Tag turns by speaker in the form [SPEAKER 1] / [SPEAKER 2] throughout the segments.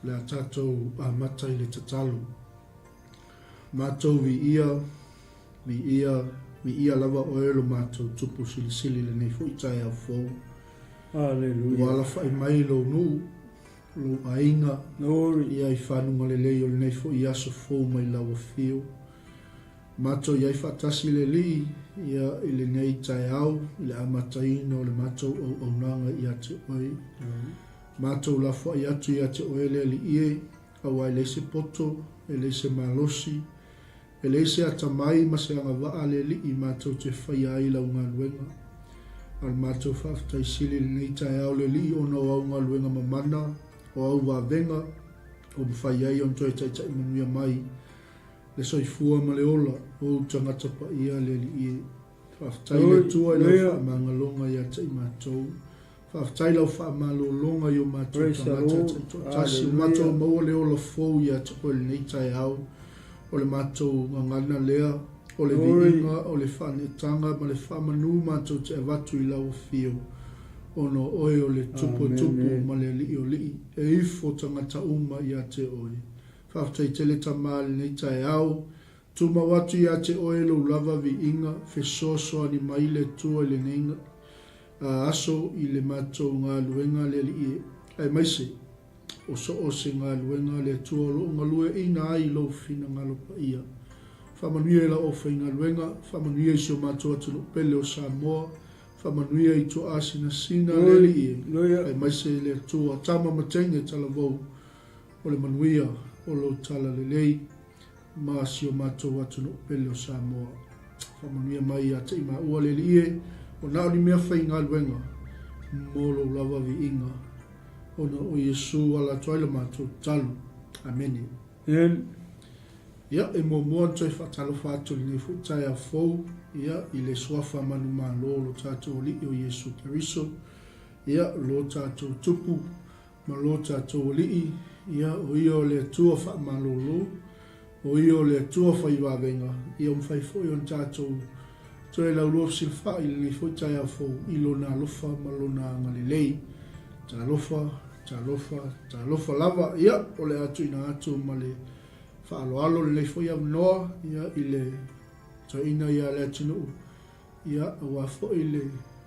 [SPEAKER 1] le a tātou a matai le tatalu. Mātou vi ia lava oelo mātou tupu sili le nei fui tai au fōu.
[SPEAKER 2] Hallelujah.
[SPEAKER 1] Wala whai mai lo nu, lo ainga, ia I whanunga le lei o le nei fui aso fōu mai lawa whio. Mātou iai whatasi le li, ia I le nei tai au, I le amataina o le mātou au nanga ia te oi. Mātou la whai atu ia te oele li ie, awa le se poto, le se malosi, le se atamai ma se anga waa le li I mātou te whai ai lau ngā luenga. Al mātou whaftai sili le nei tai au le li o na au ngā luenga mamana, o au wa venga, o mwhai ai on toi tai tai manuia mai, le soifua ma le ola, o tangata pa ia le li ie. Whaftai le tua I lau wha mangalonga ia tai mātou. Whaftai lau wha malolonga I o mātou tangata. Tasi o mātou maua le ola fōu ia te koe le nei tai au. O le mātou ngangana lea, o le viinga, o le whanetanga, ma le whamanu mātou te avatu I lau whio. Ono oi o le tupu ma le li o li. E ifo tangata uma ia te oi. Whaftai tele tamā le nei tai au. Tuma watu ia te oi lo lava viinga, whesoso ani mai le tua le neinga. Aso I le mātou ngā luenga le li e. Ai maise. O so o se ngā luenga le tua lo ngā lue ina ai lo fina ngā lopa ia. Whamanuia la o whai ngā luenga, whamanuia I sio mātua tunu pele o Samoa, whamanuia I tua asina sina le li e. Ai maise le tua tama matenge tala vau, o le manuia o lo tala le lei, ma sio mātua tunu pele o Samoa. Whamanuia mai a te ima ua le li e, o nao ni mea whai ngā luenga, molo lava vi inga. Ona o Yesu ala toila mātou talu. Amene. Ia, e mua toi whatalo whātou ni whutai a fōu. Ia, I le swafa manu mā lo tātou li o Yesu Keriso. Ia, lo tātou tupu, ma lo tātou li. Ia, o ia o le tua wha malolo. O ia o le tua whai wawenga. Ia mwhai fōi on tātou. Toi lau rof silwha I le whutai a fōu. I lo nā lofa, ma lo nā ngalilei. Tā lofa lava, ia, o le atu ina atu ma le whaaloalo le leifoi au noa, ia, I le toina ia le atinuu, ia, ua fo I le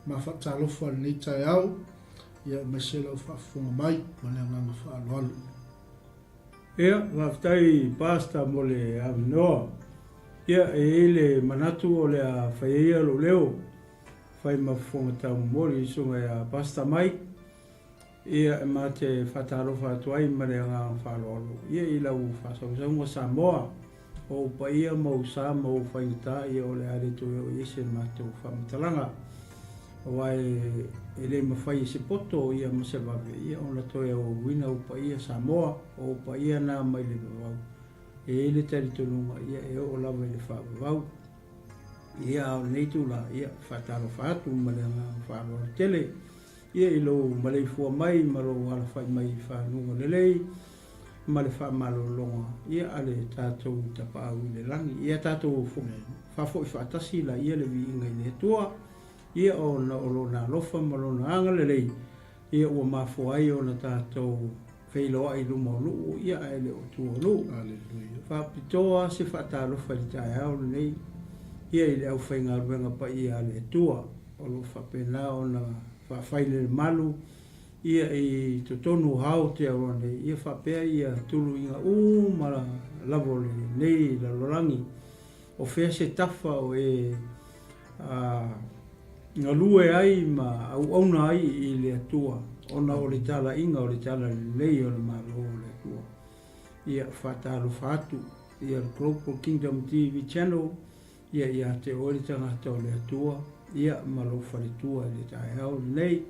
[SPEAKER 1] mawhata lofa le nei tai au, ia, masela u whaafonga mai, ma le anganga whaaloalo.
[SPEAKER 2] Ia, whaftai pasta mo le au noa, ia, e le manatu o le a whaia lo leo, whai mafonga tau mori, sunga ia pasta mai, ia e mā te whataro whatuai ma le ngā whaloalo. Ia I lau whasaunga Samoa, o pa ia mau sa mau whaingata ia o le aretu e o Iese mātou whamatalanga. Wai e le mawhai se poto ia ma se wawe, ia o la toi o wina o pa ia Samoa, o pa ia nā mai le wau. E le taritonunga ia e o lawa le whawau. Ia o neitu la, ia whataro whatu ma le ngā whaloalo tele. Ia I lo malei fua mai, ma lo ala whai mai whanunga lelei, ma le wha malolonga. Ia ale tātou tapau I le langi. Ia tātou whafo I whaatasi la ia le vi inga I le tua. Ia o na olo na lofa ma lo na anga lelei. Ia ua mafo ai o na tātou whailoa I luma o luu. Ia ele o tua luu. Whapitoa se whaatalofa I tai au lelei. Ia I le au whainga ruenga pa ia le tua. O lo whapena o na whaile malu, ia I totonu hao te awane, ia whapea ia tulu inga mara lavo le nei la lorangi, o whea se tafa o e ngā lue ai ma au auna ai I le atua, ona o le tala inga o le tala lei o le malo o le atua. Ia whatalo whatu, ia Global Kingdom TV channel, ia te ori tangata o le atua, ia malo wharitua le tai au nei,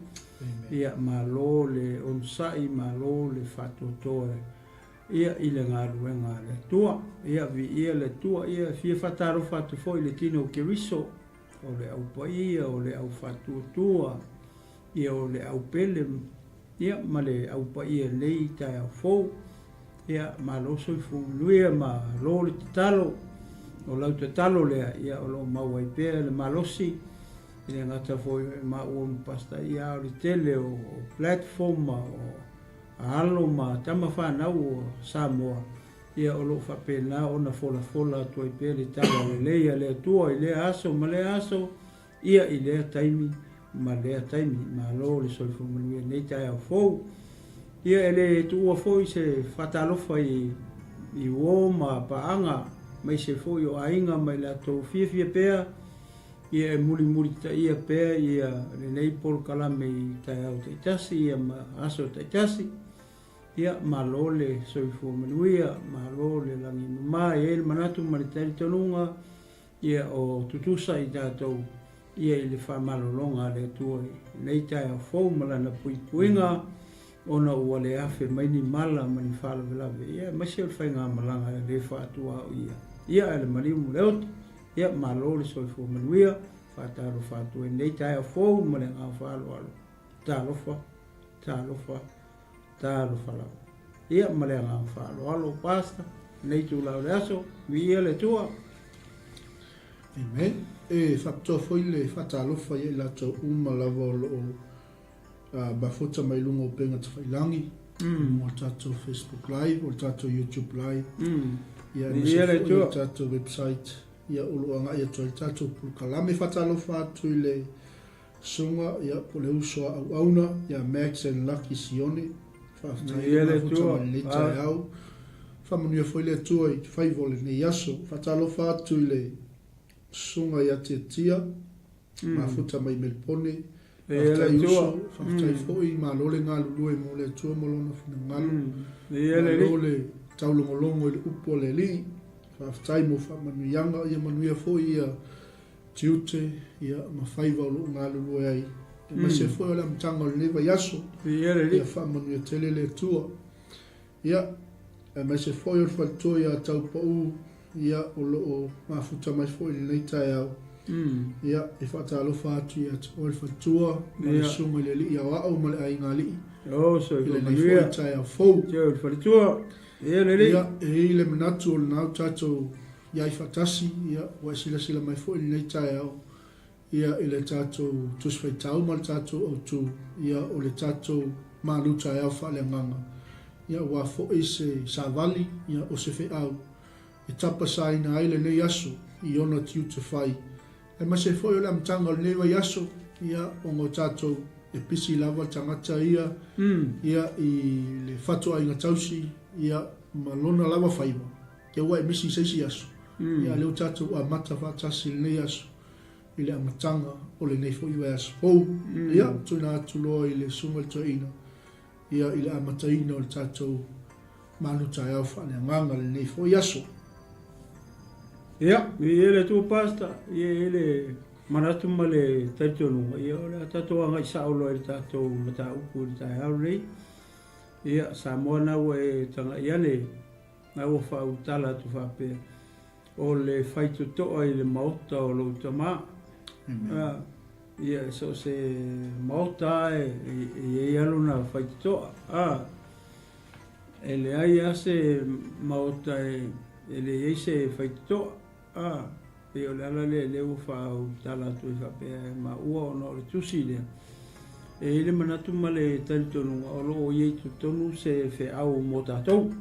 [SPEAKER 2] ia malo le onsai, malo le FAITOTOA, ia I le ngā ruenga le tua, ia vi ia le tua, ia fia whataro whatu foi Leatinuu Keriso, o le au paia, o le au FAITOTOA, ia o le au pele, ia ma le au paia nei tai au fou, ia malo soifu nuia ma lo le talo, o lau te talo lea, ia o lo mauai pēr le malosi, ia ngata foi ma uon pasta ia o le tele o platform o alo ma tama whanau o Samoa. Ia o lo whapena o na fola tua I pēr I tawa le leia le tua I le aso ma le aso ia I lea taimi ma lea taimi ma lo le soifo manuia nei tai au fou. Ia ele tua fou I se whatalofa I uo ma paanga mai se fou I o ainga mai la tau fia pēr ia muri ta ia pēr ia le nei pol kalame I tai au taitasi ia ma aso taitasi. Ia malo le soifo manuia, malo le langi numai, le manatu maritari tonunga, ia o tutusa I tātou, ia I le whamalolonga le tuai. Nei tai au fau malana puinga, ona ua le afe maini mala mani whala velave. Ia masi o le whainga malanga le whaatua o ia. Ia ele malimu leot, ia malo le soifo manuia, whaataro whaatua. Nei tai au fau malenga whaalo alo. Talo fala. Ia malenga falo alo pasta nei tu la aso vi ele tua.
[SPEAKER 1] Amen. Facto foi le fatalo foi la to lava lo ba foto mai lungo penga te failangi. Mo tato Facebook live o tato YouTube live. Ia vi ele tua tato website. Ia ulu anga ia tato por kalame fatalo fatu le sunga ia po le uso auna ia Max and Lucky Sione.
[SPEAKER 2] Ele tua
[SPEAKER 1] au famunia foi le tua I fai vole ne yaso fatalo fatu le sunga ya tia ma futa mai melpone
[SPEAKER 2] ele tua
[SPEAKER 1] fatai foi ma lole ngalu lue mo le tua mo lona fina ngalu lole taulo molongo le upo le li fatai mo famanu yanga ia manuia foi ia tiute ia ma fai vole ngalu lue ai ma se foi la mtanga le neva yaso ia famanu tele le tua ia ma se foi o falto ia tau pau ia o lo ma futa mai foi nei tai au ia e fatalo fatu ia o faltua ma sunga le ia o ma ai ngali
[SPEAKER 2] so
[SPEAKER 1] le nei tai au fo
[SPEAKER 2] ia faltua ia
[SPEAKER 1] le manatu na tato ia fatasi ia wa sila mai foi nei tai au ia ile tato tus faitau mal tato o tu ia o le tato maluta ia fa le nganga ia wa fo ese savali ia o se fe au e tapa saina ai le nei aso I ona tiu te fai e ma se foi o le mtanga o le nei yaso ia o ngo tato e pisi lava tangata ia I le fatu ai ngatausi ia malona lava faiva ke wa e misi seisi yaso ia leo tato a mata fatasi le nei yaso I le amatanga o le nei foi yaso ia tuna atulo I le sunga toina ia I le amataina o le tato maluta ia fa le nganga le nei foi yaso.
[SPEAKER 2] Ia, ele tu pasta, ele manatu male taitonu, ia ole tato anga saulo ele tato mata upu le tai aurei. Ia Samoa na we tanga Ioane na o fa utala tu fa pe. O le FAITOTOA I le MAOTA o lo TAMΑ. Ia so se MAOTA e aluna FAITOTOA. Ele ai ase MAOTA ele ese FAITOTOA. E o lala le o fa utala tu fa pe ma ua no le tusi le. E ele manatu male talitonu o lo o ye tonu se fe au mo tatou.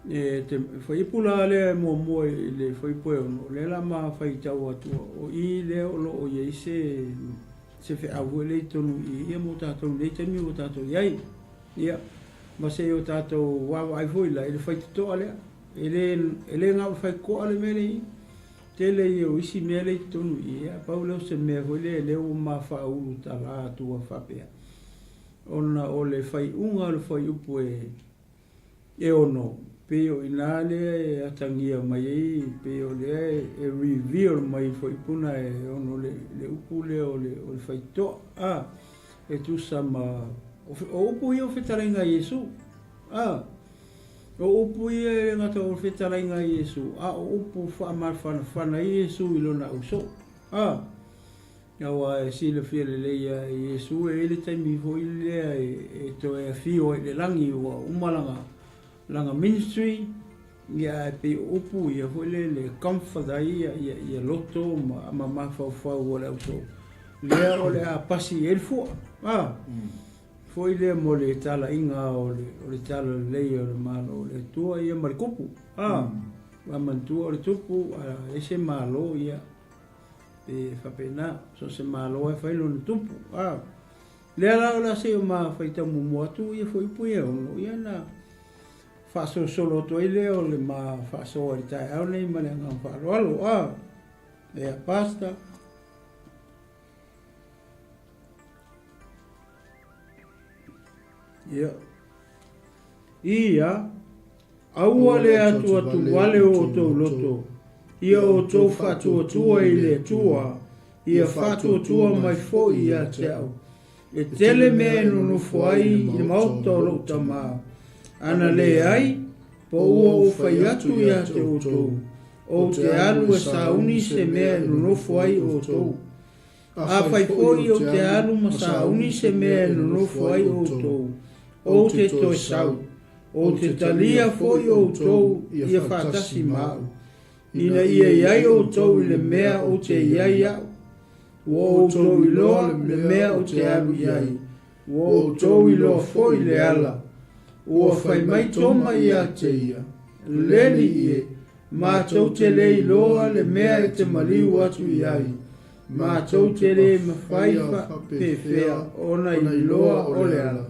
[SPEAKER 2] E te foi pula le mo le foi po no le la ma fai tau atu o I le o lo o ye se fe au le tonu I mo tatou le temi o tatou yai. Ia ma se o tatou wa ai foi la ele FAITOTOA le. Ele nga fai ko ale mele tele yo isi mele tonu ia paulo se me vole le o ma fa u tala tu fa pe ona ole fai unga le fai upu e ono pe o inale atangia mai pe o le reveal mai foi puna e ono le upu le o fai to e tu sama o upu yo fetarenga Yesu o upu ia ngata o fetarenga Yesu o upu fa mar fana Yesu ilona uso ya wa sile fiele le ya Yesu ele taimi vo ile e to e fio le langi wa umalanga langa ministry ya pe upu ia vo le comfort ia loto ma fa wala uso le o le a pasi el fo foi le mo le tala inga o le tala lei o le malo le tua ia marikupu mantua o le tupu ese malo ia e whapena so se malo e whailo le tupu le ala la se o ma whaita mumu atu ia foi puia ono ia na whaso solo to ile o le ma whaso ari tai au nei ma le ngam whalo alo e pasta ia aua le atu wale o tau loto ia o tau whatu atua i le atua ia whatu atua mai fo i a te au e tele me no fuai i MAOTA o lo TAMΑ ana le ai po ua o whai atu i a te o tau o te alu e sauni se mea no fuai o tau a whai fo i o te alu ma sauni se mea no fuai o tau o te toi sau o te talia foi o tau ia whātasi mau. Ina ia iai o tau i le mea o te iai au. Wo o tau i loa le mea o te alu iai. Wo o tau i loa foi le ala. Ua whai mai toma i a te ia. Leni ie, ma tau te le i loa le mea e te maliu atu iai. Ma tau te le ma whaifa pe fea ona i loa o le ala.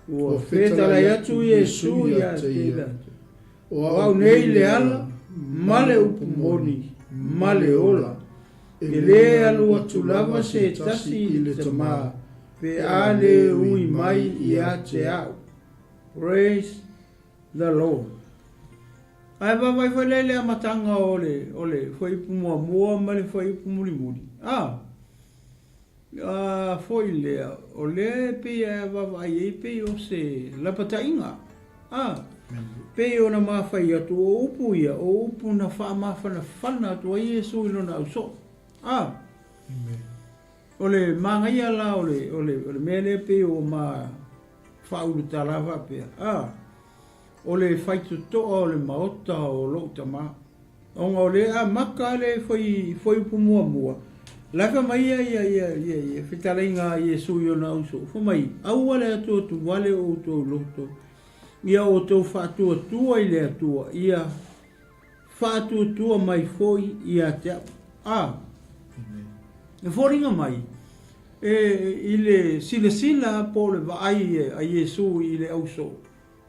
[SPEAKER 2] Ua whetala i atu Iesu i a te latu. O au nei le ala, male upu moni, male ola. E le alu atu lava se tasi i le TAMΑ, pe a le ui mai i a te au. Praise the Lord. Ai vai foi le amatanga ole foi ipu mua ma le foi ipu muri. Foi le o le pe vai pe o se la patainga pe o na mafai atu o upu ia o upu na fa mafana fana tu Iesu ilo na uso o le mangaia la o le mele pe o ma fa ulu talava pe o le FAITOTOA o le MAOTA o lo TAMΑ o le maka le foi pumua laka mai ia fitalinga Iesu yo na uso fo mai au le atu tu wale o to loto ia o to fatu tu i le atu ia fatu tu mai foi ia te e foringa mai ile sila po le vai a Iesu i le uso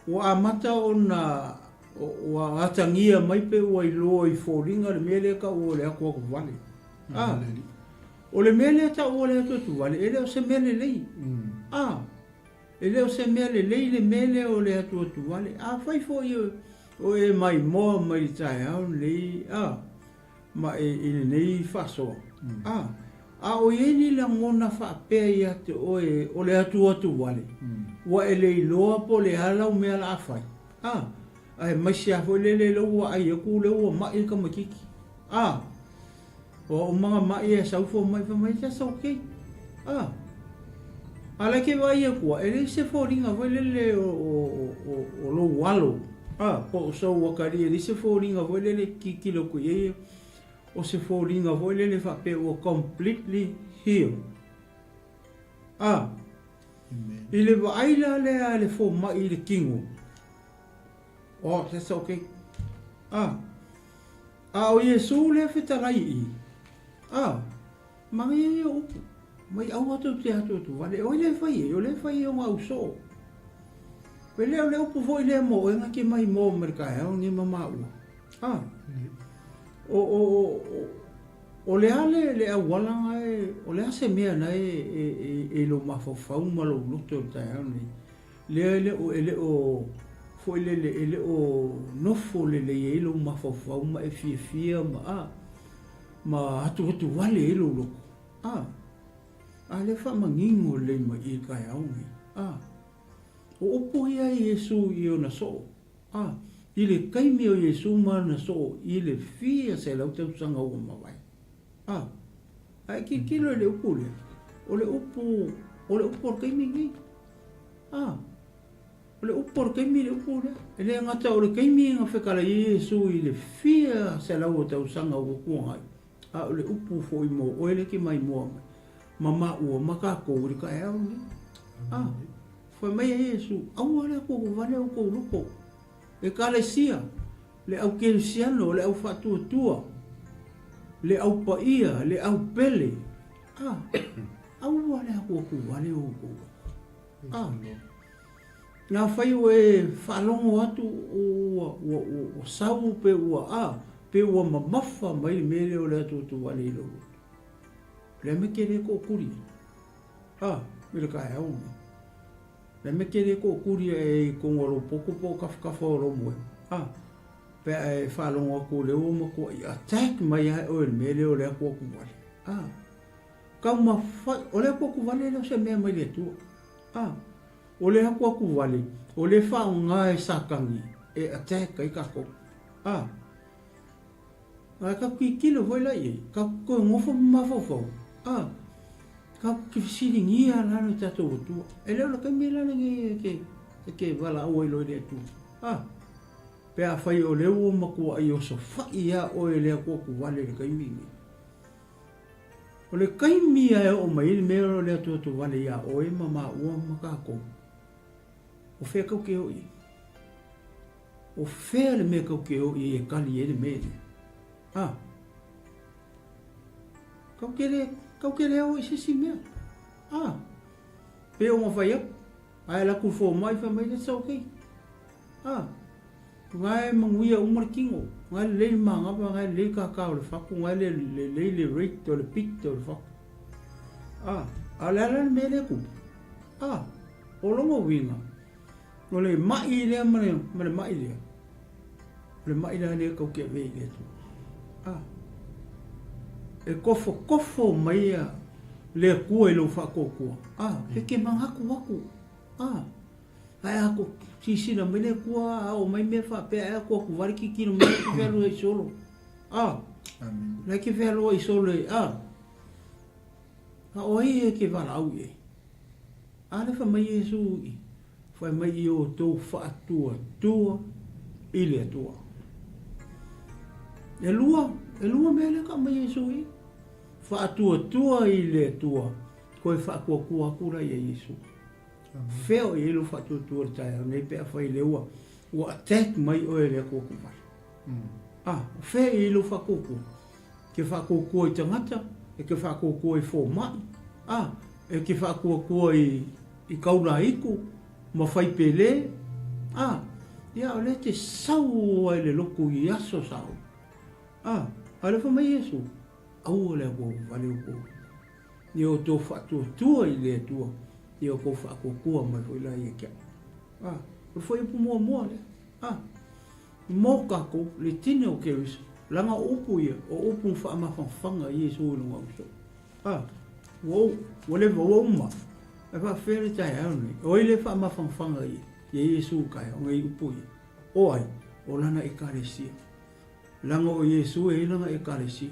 [SPEAKER 2] o amata ona o atangia mai pe o i lo i foringa le mele ka o le ako vale o le mele ta o le tu vale ele o se mele lei ele o se mele lei le mele o le tu vale fai fo io o e mai mo mai tai au lei ma ele nei faso o ye la ngona fa pe ia te o le tu vale wa ele lo po le ala o me ala fai ai mai sia fo le lo wa ai ku le o mai ka makiki o mga mai e sau fo mai ta sa okay ala ke vai e ku ele se fo ringa vai le o lo walo po so wa kari ele se fo ringa vai le kilo ku ye o se fo ringa vai le fa pe o completely heal ele vai la le fo mai le kingo that's okay o Iesu le fitarai mai o mai au atu te atu vale o le fai o mau so pele o le upu foi le mo enga ke mai mo merkai o ni mama o le ale le awala o le ase mea na e lo mafofau ma lo luto tai ni le o foi le o nofo le lo mafofau ma e fia ma atu wale e lo le fa mangingo le ma i kai au ni o opo ia Iesu i ona so i le kaimi o Iesu ma na so i le fia se lau tau sanga o ma vai ai ki kilo le upu le o le upu o kaimi ngi o le upu o kaimi le upu le le ngata o le kaimi nga whekala Iesu i le fia se lau tau sanga o kuangai o le upu foi mo o ele ki mai mo mama o maka ko ri ka e au ni Foi mai Yesu, au ale ko vale o ko lupo. E kalesia, le au kelsiano, le au fatuatua, le au paia, le au pele. Au ale ko vale o ko. Nga fai e whalongo atu o sau pe ua pe ua mamafa mai mele o le atu tu wale ilo. Le me kere ko kuri. Mira kai au. Le me kere ko kuri e kongoro poko kafa o romo. Pe e whalongo ko le o mako i attack mai o le mele o le aku ku wale. Kau ma fai o le aku wale le se mea mai le tu. O le haku aku wale, o le whao ngā e sakangi, e attack kai kako. Ka ki kilo voi lai e, ka koe ngofo mawhawhau. Ka ki siri ngia lano tatou o tua. E leo la kai me lana ke wala au e loi le tu. Pea whai o leo o makua ai o so whai ia o e le haku aku wale le kai mingi. O le kai mia e o mai mea o le atu wale ia o e mama ua makako. O whea kau ke hoi. O whea le mea kau ke hoi e kali e le mele. Kau ke le hoi sisi mea. Pe o mawhai ap. Ai la ku fo mai fa mai le sau kei. Ngai manguia umar kingo. Ngai le mangapa ngai le kakao le whaku. Ngai le rate o le pit o le whaku. Ala le mele ku. O longo winga. O le mai lea mane mai lea. Le mai lea kau ke vei lea tu. E kofo mai lea kua i lo whakokua. Peke mangaku waku. Ai ako sisina mai lea kua o mai mea whapea ai ako aku wariki kino mai ke velo e solo. Lai ke velo e solo e. O e ke wala au e. Ale wha mai e sui. Fai mai i o tau whaatua i le atua. E lua mele ka mai e sui. Whaatua i le atua. Koe whaakua kura i e Yesu. Wheo i ilo whaatua tai au nei pia whai le ua. Ua attack mai o e le akua kuwai. Whea i ilo whakoko. Ke whakoko i tangata. E ke whakoko i fō mai. E ke whakoko i kauna iku. Ma fai pele, ia o le te sau ai le loko i aso sau. Ale wha mai Yesu, au o le ako wale o kou. Ni o tō whaatua i le atua, ni o kou whaakokua mai fo ila i e kia. O fo ipu mua le. Mō kako, le tine o kewis, langa upu ia, o upu whaamawhanga i Yesu o lunga uso. Wale wa uma. E wha where tai au nei. O ile wha mawhangwhanga i. Ie Yesu kai o ngai upu i. O ai, o lana e karesia. Langa o Yesu e langa e karesia.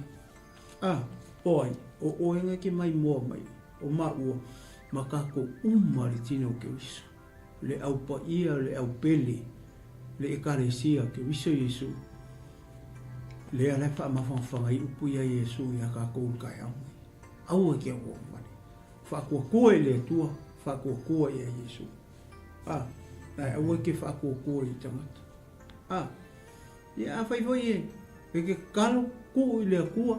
[SPEAKER 2] O ai, o oenga ke mai mua mai. O maua, makako umari tino ke wiso. Le au pa ia, le au pele. Le e karesia ke wiso Yesu. Le ale wha mawhangwhanga i upu ia Yesu i a kako kai au. Au e ke o wani. Whakua le tua, whakua i a Yesu. Aua ke whakua i tangata. Ia whaifoi e, e ke kalo ku i le kua,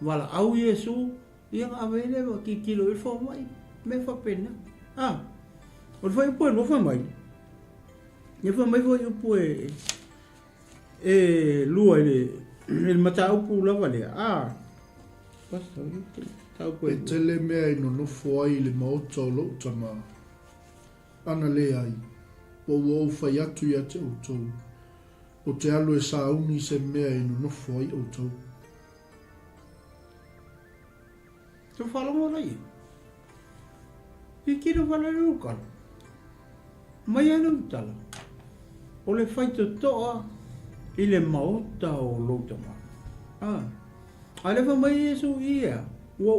[SPEAKER 2] wala au Yesu, ia ngā wele wa ki kilo i wha mai, me whapena. O le whaipu e lofa mai. Ia wha mai whai upu e lua i le mata upu lava lea.
[SPEAKER 1] E tele mea ino nofo ai le MAOTA o lo TAMΑ. Ana le ai. O wau whai atu ia te outou. O te alo e sauni se mea ino nofo ai outou.
[SPEAKER 2] Te whalongo rai. I kira wala rukala. Mai anu utala. O le FAITOTOA i le MAOTA o lo TAMΑ. A le wha mai Yesu ia. Wa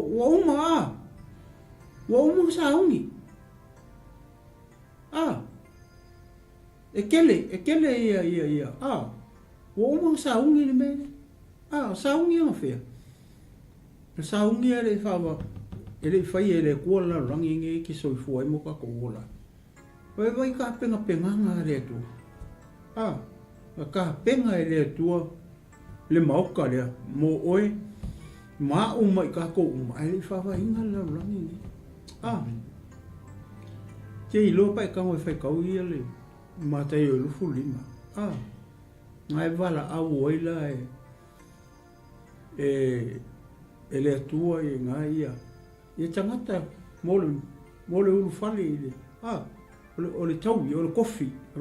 [SPEAKER 2] uma saungi. E kele ia. Wa uma saungi le mele. Saungi o fea. Saungi ele whawa. Ele whai ele kua la rangi nge ki soifua e moka ko ola. Vai ka penga le tu. Ka penga le tu le mauka le mo oi ma mai ka ko mai le fa inga la langi. Ke ilo pa ka mo fa ka ui le ma te yo lu fulima. Ngai vala a oi la ele tua e ngai ia. Ia tangata mole ulu fale ile. O le tau, o le kofi, o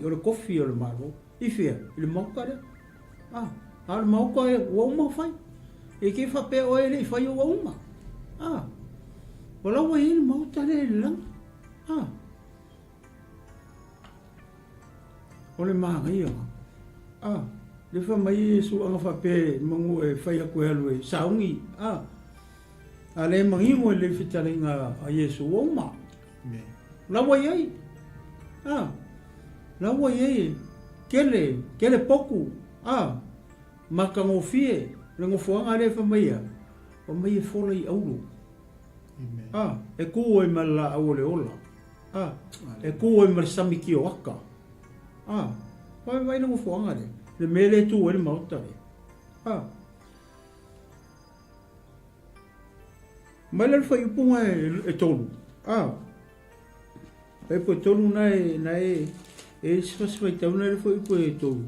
[SPEAKER 2] le kofi o le malo. Ifia, le mauka le. Le mauka e wauma fai. E ke whape o ele i fai o wauma. O lawa e le mauta le lang. O le maanga ia. Le wha mai e su anga whape mangu e fai aku elu e saungi. A le mangingo e le whitaringa a Yesu wauma. Lawa iei. Lawa iei. Kele poku. Maka ngofie. Le ngofuanga le whamaia. O mai e fola i auru. E kuo e mala au le ola. E kuo e marisami ki o waka. Vai na ngofuanga le. Le mele tu e le maota le. Mai le whai upunga e tolu. E po tolu na e sifasifai tauna le fo ipo e tolu.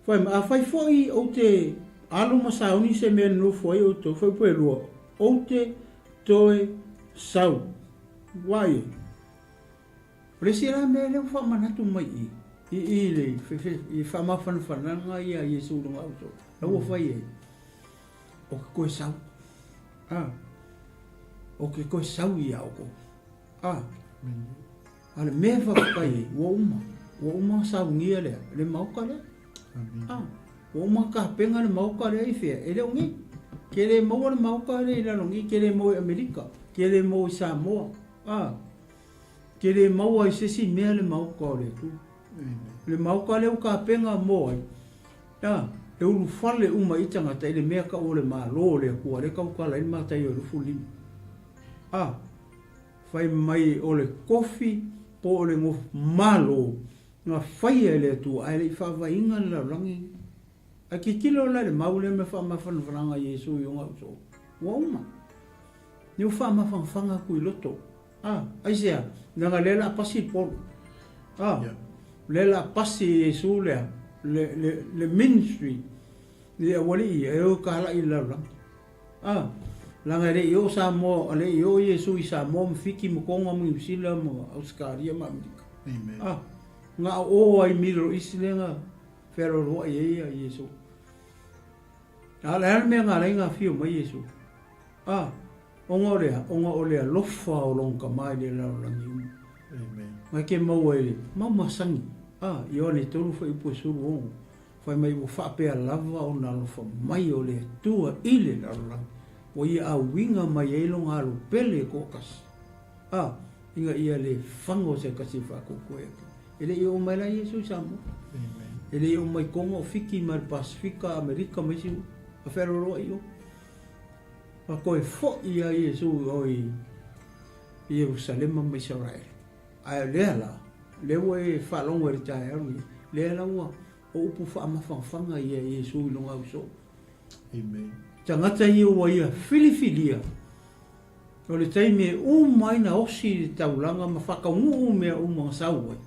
[SPEAKER 2] Fai foi o te alo masauni se mea no foi o to foi po e lua. O te toe sau. Wai. Presira mea leo wha manatu mai i. I le i wha mawhanawhananga i a Yesu runga auto. Lau fai e. O ke koe sau. O ke koe sau i au ko. Ale mea whakai wa uma saungia lea, le mauka lea. Wa uma ka penga le mauka lea i whea, e leo ngi. Ke le maua le mauka lea i lalongi, ke le mau i Amerika, ke le mau i Samoa. Ke le maua i sesi mea le mauka lea tu. Le mauka lea ka penga moa i. E ulu fale uma i tangata i le mea ka o le maa loo lea kua, le kaukala i mata i o le fulimi. Fai mai o le kofi, po o le ngof malo, nga fai e le tu, ai le i whaawainga le rangi. A ki kilo la le maule me whaamawhanawhananga Yesu i onga uso. Wa uma. Ni u whaamawhanawhanga kui loto. Ai sea, nga lela pasi polo. Lela pasi Yesu lea, le ministry, le awali i, e o kahala i la rangi. Langa le yo Samoa, le yo Yesu i Samoa mfiki mkonga mu usila mo Australia ma Amerika.
[SPEAKER 1] Amen.
[SPEAKER 2] Nga o ai Middle East nga fero ro ai Yesu. Ala me nga lenga fio mai Yesu. Onga ole lofa o longa mai le la langi.
[SPEAKER 1] Amen.
[SPEAKER 2] Nga ke mau ele, mama sangi. Ioane tolu fa ipo suru o. Fa mai wo fa pe lava o na lofa mai ole tua ile la langi. O ia a winga mai e longa alu pele kokas. Inga ia le fango se kasi whako koe. Ele i o mai la Yesu Samoa. Ele i o mai konga o fiki mai Pasifika, Amerika mai siu. A whero roa i o. A koe fo i a Yesu o i Jerusalema mai Israel. A lea la. Lewa e whalongo e ritae arui. Lea la ua. O upu whaamawhangwhanga i a Yesu i longa uso.
[SPEAKER 1] Amen.
[SPEAKER 2] Tangata i o ia filifilia. O le taime mai na osi taulanga ma whakaungu mea mga sauai.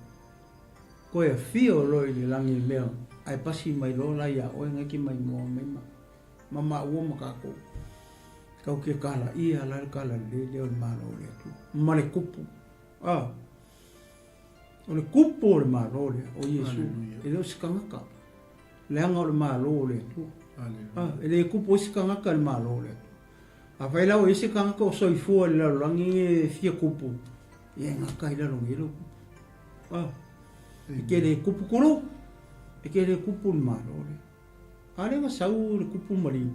[SPEAKER 2] Koe a fio loi le langi mea. Ai pasi mai lola ia oe ngaki mai mua meima. Mama ua makako. Kau ke kala ia la kala le leo le malo le tu. Ma le kupu. O le kupu o le malo le o Yesu. E leo sikangaka. Leanga o le malo le tu. Ele kupo isi kangaka le malo le. A vai lau isi kangaka o soifua le langi e fia kupu. Ie ngaka i lalo ngilo. Eke le kupu kuro. Eke le kupu le malo le. Ale nga sau le kupu mali.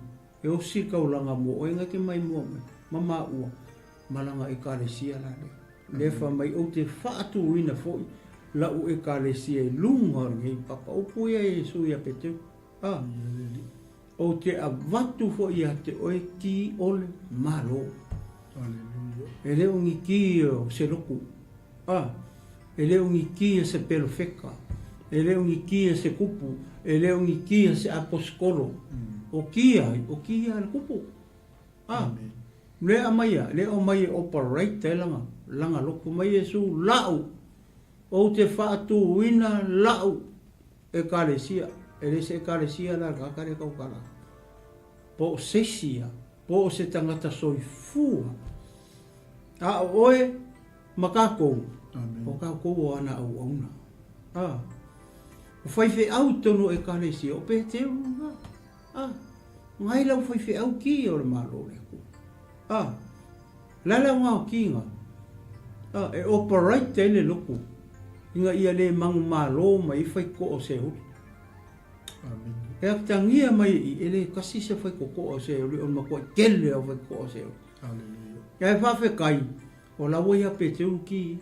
[SPEAKER 2] E osi kaulanga mo. O inga ke mai mua mai. Mama ua. Malanga e kalesia la le. Lefa mai o te whaatu uina foi. Lau e kalesia e lunga ngei papa. Upu ia e su ia peteu. O te avatu fo ia te oe ki ole malo. E leo ngi ki o se roku. e le ungi kia se pelo feka, e le ungi kia se kupu, e le ungi kia se aposkolo, o kia le kupu. Le amaya, le o mai operate te langa loko mai e su lau, o te whaatu wina lau, e kalesia, e le se kalesia la kakare kaukala. Po sesia, po se tangata soifua, a oe makakou, o kakou o ana au auna. O whaife au tono e kalesia, o pe te unga. Ngai lau whaife au ki o le malo le ku. Lala ngā o kinga. E operate tele loko. Inga ia le mangu malo mai whai ko o se huli. E aktangia mai i ele kasi se whai ko o se huli, on makoe kele o whai ko o se huli. E whawhe kai, o lawa ia pe te uru ki.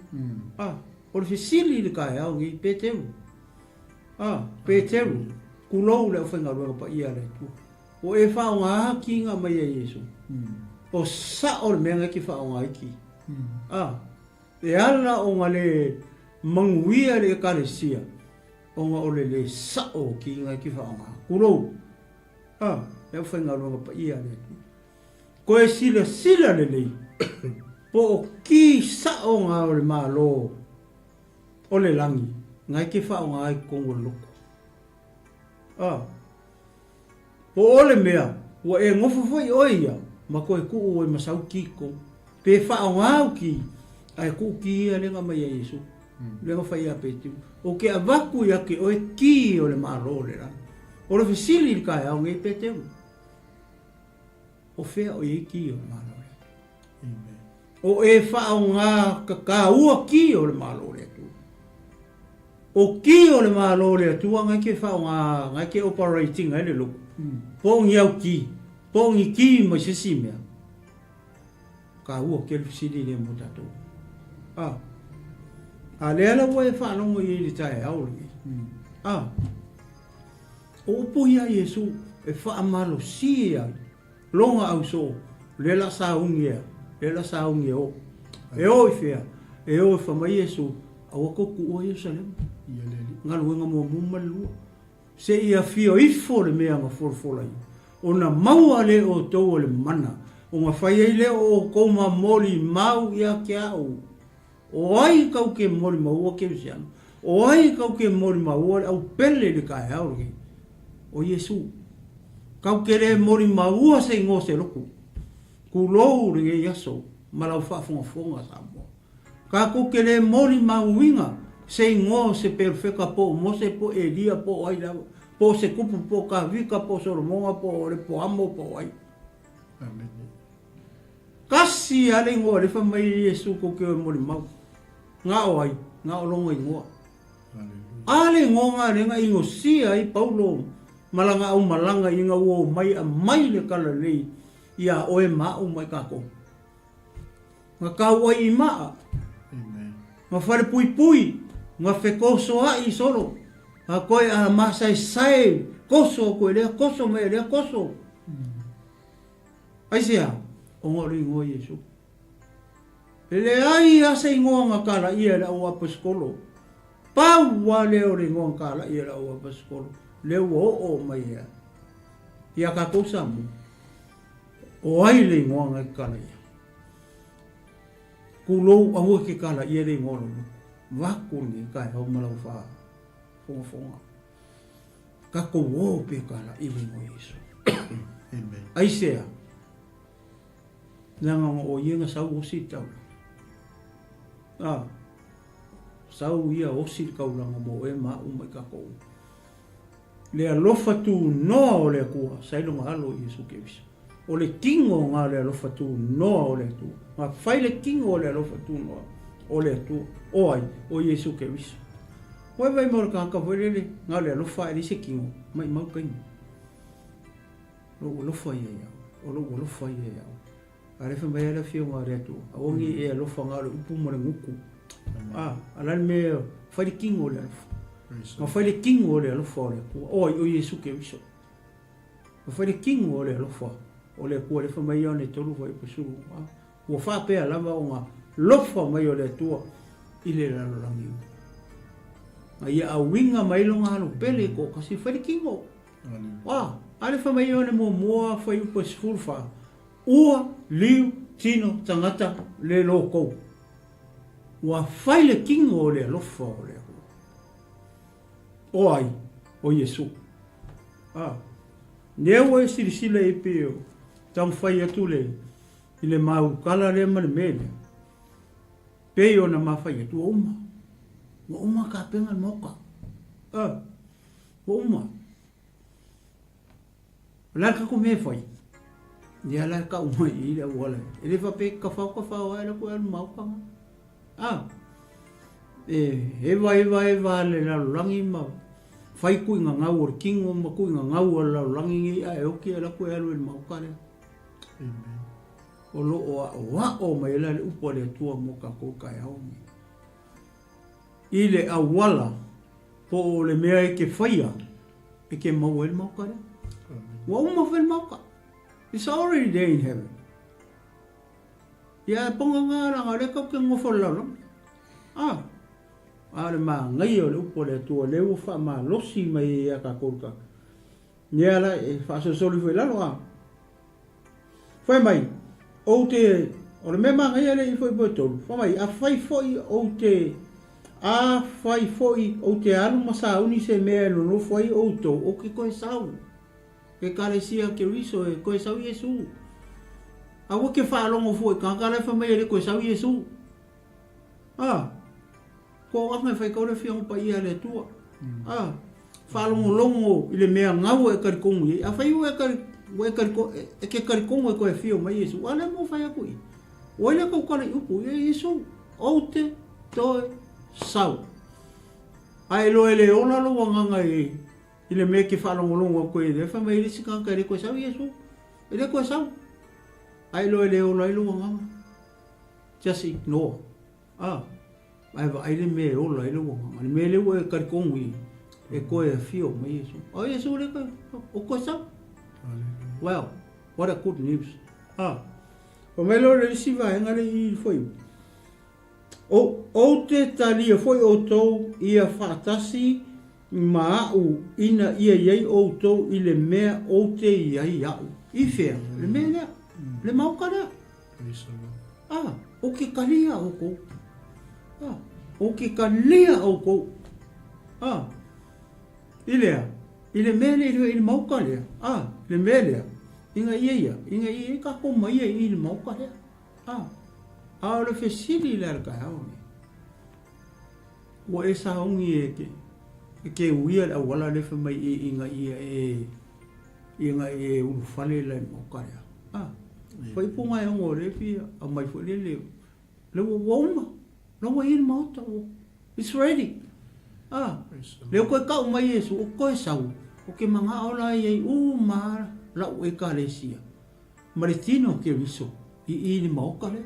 [SPEAKER 2] O le whisili le kai au ngi pe te uru. Pe te uru. Kulou le o whai ngā ruanga pa ia le tu. O e whao ngā kinga mai a Yesu. O sa o le mea ki whao ngā iki. E ala o ngā le manguia le kalesia. O ngā o le sa o ki ngā ki whao ngā. Kurou. E whai ngā runga pa ia le tu. Ko e sila le lei. Po o ki sa o ngā o le malo. O le langi. Ngā ki whao ngā i kongo loko. Po o le mea. Wa e ngofo fai oia. Ma koe ku o e masau kiko. Pe whao ngāu ki. Ai ku ki ia lenga mai a Yesu. Lenga whai a petu. O ke avaku ia ke o e ki o le malo le ra. O le whisili i kai au ngai petu. O whea o e ki o le malo le. O e whao ngā ka ua ki o le malo le tu. O ki o le malo le tu ngai ke whao ngā ngai ke operating ai le loko. Po ngi au ki. Po ngi ki mo se simea. Ka ua ke whisili le mo tatu. A le ala wa e whanongo i li tae au le. O upuhi a Yesu e whaamalo si ai. Longa au so. Le la saungi e. Le la saungi o. E o i whea. E o i whamai Yesu. A wako ku o Yerusalem. Ngalu inga mua mumalua. Se ia fio ifo le mea ma forfola i. O na maua le o tau le mana. O nga whai le o kouma moli mau ia ke au. O ai kau ke moli maua ke visiano. O ai kau ke moli maua au pele le kai au le. O Yesu. Kau ke le moli maua se ngō se loku. Ku lou le yaso. Malau whafonga fonga sa mo. Ka ku ke le moli mauinga. Se ngō se perfeka po. Mo se po Elia po ai lau. Po se kupu po ka vika po soromonga po. Le po amo po ai.
[SPEAKER 1] Amen.
[SPEAKER 2] Kasi ale ngō le whamai Yesu ko ke o moli mau. Ngā o ai, ngā o longa i ngoa. Ale ngō ngā renga ingo sia i Paulo. Malanga au malanga inga uo mai a mai le kala lei. Ia oe maa mai kako. Ngā kau ai i maa. Ngā whare pui pui. Ngā whekoso a i solo. Ngā koe a masai sai. Koso koe lea koso mai lea koso. Aisea. O ngā ri ngō Yesu. Le ai asa i ngō ngā kala ia le au apaskolo. Paua leo ri ngō ngā kala ia le au apaskolo. Leo o mai ea. Ia ka kousa mu. O ai le ngō ngā kala ia. Kulou au ke kala ia le ngō ngā. Waku ni kai hau malau wha. Fonga fonga. Ka kou o pe kala i le ngō Yesu.
[SPEAKER 1] Amen.
[SPEAKER 2] Aisea. Nanga o ienga sau o si tau. Sau ia o si kau langa mo e ma umai ka kou. Le alofa tu noa o le kua. Sailonga halo Yesu kevisa. O le kingo ngā le alofa tu noa o le tu. Ngā whai le kingo o le alofa tu noa. O le tu. O ai. O Yesu kevisa. Oe vai mora ka whairele. Ngā le alofa e li se kingo. Mai mau kainga. Lo alofa ia iau. O lo alofa ia iau. Arefa mai ala fio ngā rea tu. Aongi e alofa ngā le upu mo le nguku. Alani me whaile kingo o le alofa. Ma whaile kingo o le alofa o le kua. Oi, o Yesu ke wiso. Ma whaile kingo o le alofa o le kua. Refa mai Ioane tolu whai pasuru. Ua whapea lama o ngā lofa mai o le tua. i le lalolangi. Ma ia a winga mai longa hanu pele ko kasi wharikingo. Wā, ale whamai o ne mua whai upa sifurwha. Ua liu tino tangata le loko. Ua whai le kingo o le alofa o le ako. O ai, o Yesu. Neu e sirisila e peo. Tam whai atu le. I le mau kala le mani mele. Peo na mawhai atu o uma. Wa uma ka penga moka. Wa uma. Laka ko me whai. Nia la ka uma i le wala. E le whape ka whau ai la ko anu maukanga. E wa le lalulangi ma. Whai kui ngā ngau or kingo ma kui ngā ngau o lalulangi a e oki ala ko anu e maukare.
[SPEAKER 1] Amen.
[SPEAKER 2] O lo o mai la le upo le tua moka ko kai aongi. I le awala po o le mea e ke whaia e ke mau e maukare. Wa uma when mauka. It's already there in heaven. Ia ponga ngā ranga le kau ke ngofo lalang. Ale maa ngai o le upo le tua le ufa maa losi mai e ka kouka. Nia la e whaso soli fwe lalo Whai mai, o te, o le mea maa ngai ale i fwe boi tolu. Whai mai, a whai foi o te, a whai foi o te anu masa uni se mea no whai o to o ke koe sau. Ke kare sia ke riso e koe sau Yesu. A wake whaalongo fwoi, ka kare whamai e koe sau Yesu. Ko anga whai kaure whiang pa ia le tua. Whaalongo longo i le mea ngau e karikongu i. A whai e ke karikongu e koe whio mai Yesu. Ale mo whai aku i. Oile kau kare upu i Yesu. O te toi sau. Ai lo ele ona lo wanganga i. I le mea ke whalongolongo koe re whamai risi kanka e koe sau Yesu. E re koe sau. Ai lo ele o lailo wanganga. Just ignore. Ai wa aile mea o lailo wanganga. Le mea leo e karikongu i. E koe a whio mai Yesu. O Yesu le koe. O koe sau. Wow. What a good news. O mai lo le risi wa engare i fwoi. O te talia fwoi o tau ia whaatasi maau ina ia iei o tau i le mea o te iai au. I whea, le mea lea, le mauka lea. O ke kalia o kou. O ke kalia o kou. I lea, i le mea lea i le mauka lea. Le mea lea, inga ia ka ko mai i le mauka lea. O le whesiri lea le kai hao ni. Wa e sa hongi e ke uia le awala le whamai i inga e urufale le mokarea. Whai punga e ongo le pia a mai fwele le wauma. Longa i MAOTA. It's ready. Leo koe kau mai Yesu o koe sau. O ke manga ola i mara lau e ka le sia. Maritino ke riso i ni maokare.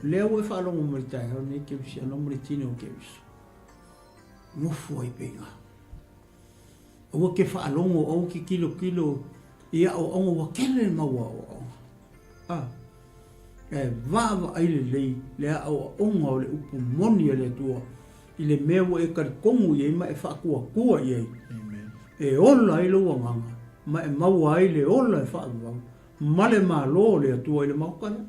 [SPEAKER 2] Leo e whaalongo maritai hao ne ke visi ano maritino ke viso. Ngofu ai penga. O ke whaalongo o ke kilo ia o ongo wakele maua o. E vava aile lei lea o onga o le upu moni le tua. I le mewa e karikongu i ma e whaakua i ei. E ola i lo wanganga. Ma e maua ai le ola e whaakua. Male ma lo le atua i le maukane.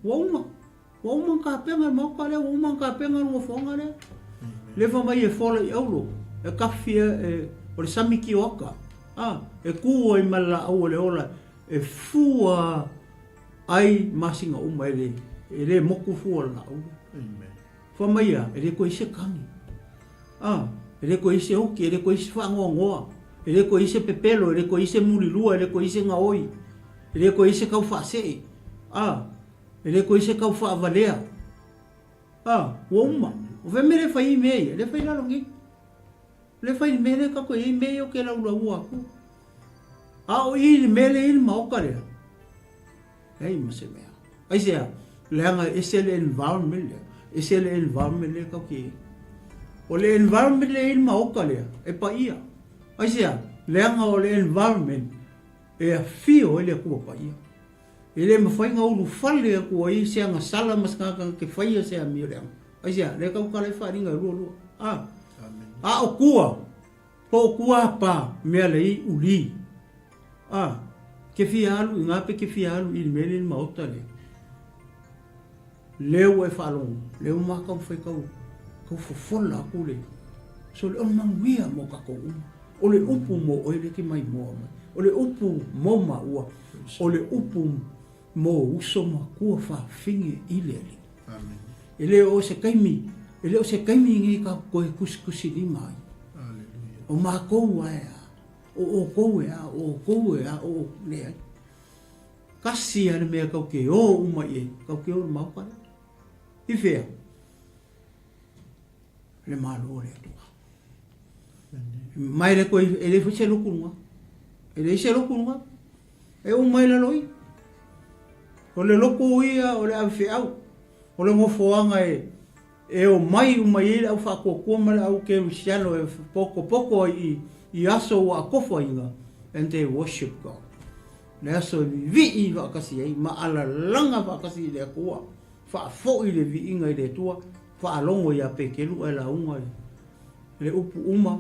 [SPEAKER 2] Wauma ka penga maukane, wauma ka penga no fonga le. Le mai e fola i aulo. E kafia e o le samiki oka. E kua i mala au le ola. E fua ai masinga uma e le moku fua la au. Whamaia, e le koe se kangi. E le koe se hoki, e le koe se whangoa. E le koe se pepelo, e le koe se murirua, e le koe se ngaoi. E le koe se kau whaasei. E le koe se kau whaavalea. Wauma. O whe mere whai mei, le whai lalongi. Le whai mere kako e mei o ke laura ua aku. O i mele i maokarea. Hei mase mea. Aisea, leanga ese le environment lea. Ese le environment lea kau ki. O le environment lea il maoka lea. E pa ia. Aisea, leanga o le environment. E a fio ele kua pa ia. Ele mawhainga ulu whale a kua i se anga sala maskaka ke whaia se a mireang. Aisia, le kau kale wharinga rua. A o kua. Po kua pa mea lei uli. Ke fia alu, ngape ke fia alu i mele ni maota le. Leo e whalong, leo maka u whaikau. Kau fofola aku le. So le on manguia mo kako uma. O le upu mo oile ki mai moa mai. O le upu mo maua. O le upu mo uso ma kua whawhinge i le ali. Ele o se kaimi. Ele o se kaimi ngi ka koe kusikusi ni mai. O mākou aia. O koe a, o koe a, o lea. Kasi ane mea kau ke o uma e. Kau ke o maukare. I whea. Le malo le atua. Mai le koe, ele fu se lukunga. Ele se lukunga. E o mai la loi. O le loko ia, o le awhi au. O le ngofoanga e o mai umai au whakokua mara au ke usiano e poko i aso wa kofa inga. And they worship God. Le aso vi i wakasi ei, ma ala langa wakasi i le akua. Whaafo i le vi inga i le tua. Whaalongo i a pekelu e la unga i. Le upu uma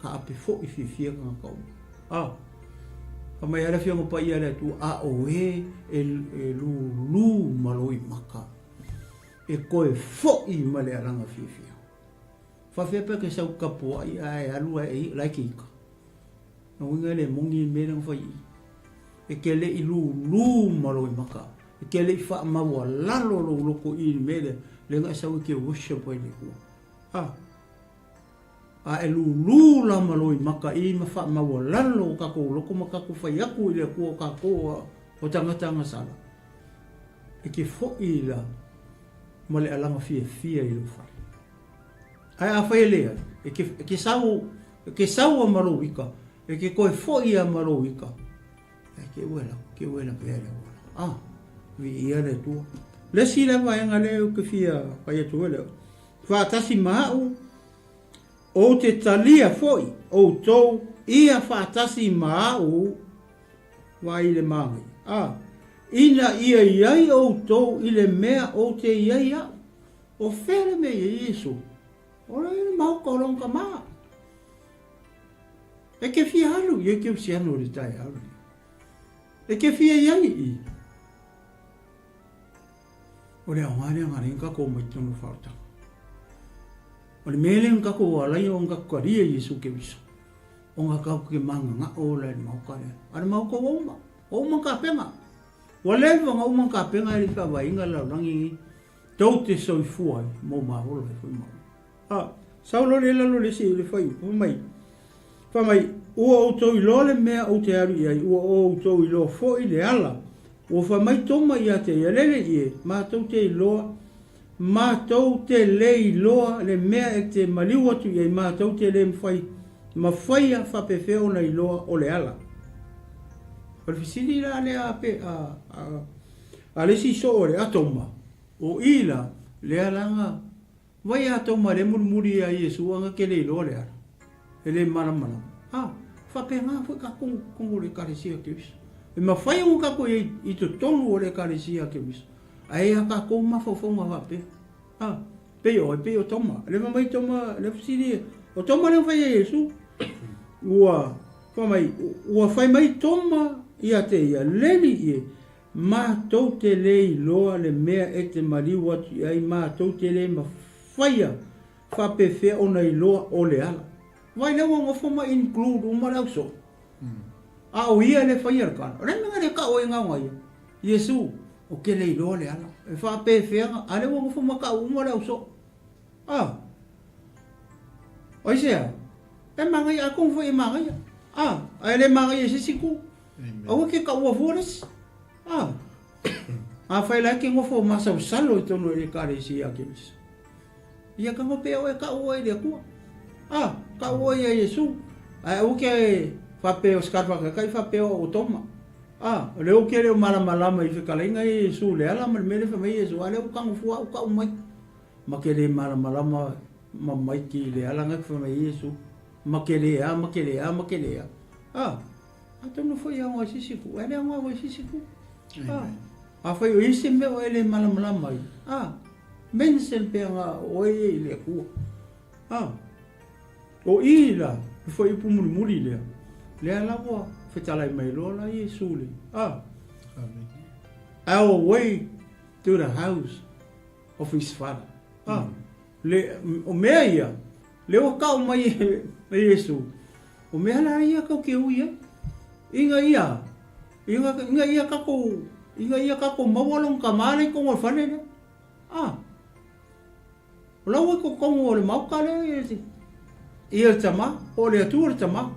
[SPEAKER 2] ka ape fo i fifia kanga kau. Ka mai ara whionga pa ia le tu a o e lu maloi maka. E koe fo i ma le aranga fifia. Whawhia pe ke sau kapua i a alua e laiki ika. Na winga le mongi mena whai. E ke le i lu maloi maka. E ke le i wha maua lalo loko i mele. Le ngai sau ke worship wai le kua. A e lu la maloi maka i ma wha maua lalo kako loko makako whai aku i le kua kako o tangatanga sala. E ke fo i la ma le alanga fia i lo whai. Ai a whai lea. E ke sau a marowika. E ke koe fo i a marowika. E ke uela pe ele wala. Vi ia le tua. Le si le vaianga leo ke fia pai atu leo. Whaatasi maau o te talia foi o tou ia whaatasi maau wa i le mangi. Ina ia iai o tou i le mea o te iai au. O where me i Yesu. Ora i mau koronga maa. E ke fia halu, i ke usiano le tai halu. E ke fia iai i. O le awane ngare ngako mai tonu whautanga. O le mele ngako walai o ngako karia Yesu ke wiso. O ngako ke manga nga o le maukare. Are mauka wauma. Wauma ka penga. Walewa nga uma ka penga e ka wainga lau rangi. Tau te soifua mo maholo e fui mau. Saulo le lalo le si le fai. Whamai. Ua o tau i lo le mea o te aru iai. Ua o tau i lo fo i le ala. O whamai toma i a te ialele i e. Mātou te i loa. Mātou te le i loa. Le mea e te maliu atu iai. Mātou te le mwhai. Mawhaia whapewheo na i loa o le ala. O le fisiri la le ape a le si so o le atoma. O ila le alanga. Vai atoma le murmuri a Yesu anga ke le i loa le ala. E le maramana. Whapenga fwe ka kongo le karesia ke wiso. E mawhai o kako i to tonu o le karesia ke wiso. Ai a ka kou mawhawhonga wape. Peo toma. Le mamai toma, le fisiri. O toma le whai a Yesu. Ua whai mai toma ia te ia leli ie. Mātou te lei loa le mea e te mariu atu ai mātou te lei mawhaia. Whapewhea o nei loa o le ala. Vai lewa ngofoma include umarau so. O ia le whaia kana. Renga le ka o e ngau ngai. Yesu, o ke lei loa le ala. E whapewhea, a lewa ngofoma ka umarau so. Oisea, e mangai a kongfo e mangai. A le mangai e sisiku. Awa ke ka ua fuares. A whai lai ke ngofo masau salo i tono e kare si a ke misa. Ia ka ngope o e ka ua i le kua. Ka ua i a Yesu. A uke whapeo skarwaka kai whapeo o toma. Leo ke leo malamalama i whikalainga i Yesu le ala mele whamai Yesu. A leo kango fua o ka umai. Ma ke le malamalama mamai ki le ala ngai whamai Yesu. Ma ke lea. A tono foi a ngā sisiku. E lea ngā sisiku. A whai o isi me o ele malamalama i. Mensen pe nga o e le kua. O i la, i whai upu muri muri lea. Lea lawa, whetalai mai lola Yesu le. Our way to the house of his father. Le o mea ia, le o kau mai e Yesu. O mea la ia kau ke ui e. Inga ia kako mawalong kamare ko mo fane ne. O lau e ko kongo o le mauka le e si. Ia tama, o le atua tama.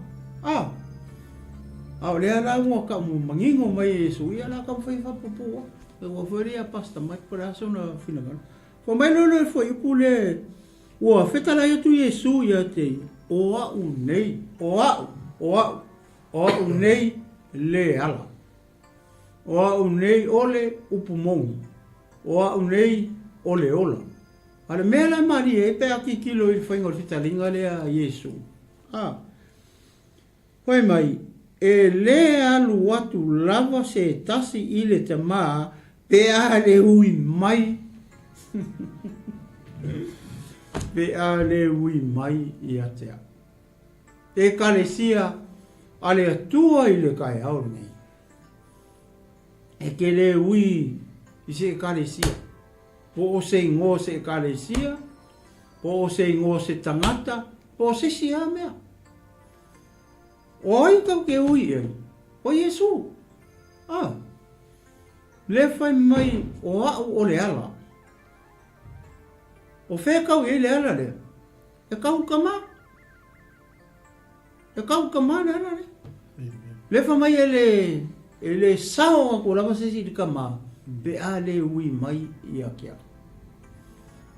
[SPEAKER 2] O le ala ua ka mo mangingo mai Yesu, ia la ka whai whapapua. E ua whare a pasta mai para aso na whinangana. Ko mai lolo e whai upu le, ua whetala atu Yesu ia te, o au nei, o au nei le ala. O au nei ole upu mongi. O au nei ole ola. Ale mea lai mari e pe aki kilo i whaingo whitalinga lea Yesu. Hoi mai, e le alu watu lava se tasi i le tamā pe a le ui mai. Pe a le ui mai i atea. E kalesia ale atua i le kai au nei. E ke le ui i se kalesia. Po o se ingo se kalesia, po o se ingo se tangata, po o se sia mea. O ai kau ke ui e, o Yesu. Le fai mai o au o le ala. O fe kau e le ala le. E kau kama. E kau kama le ala le. Le fai mai e le sao ako lama se si di kama. Be a le ui mai i a kia.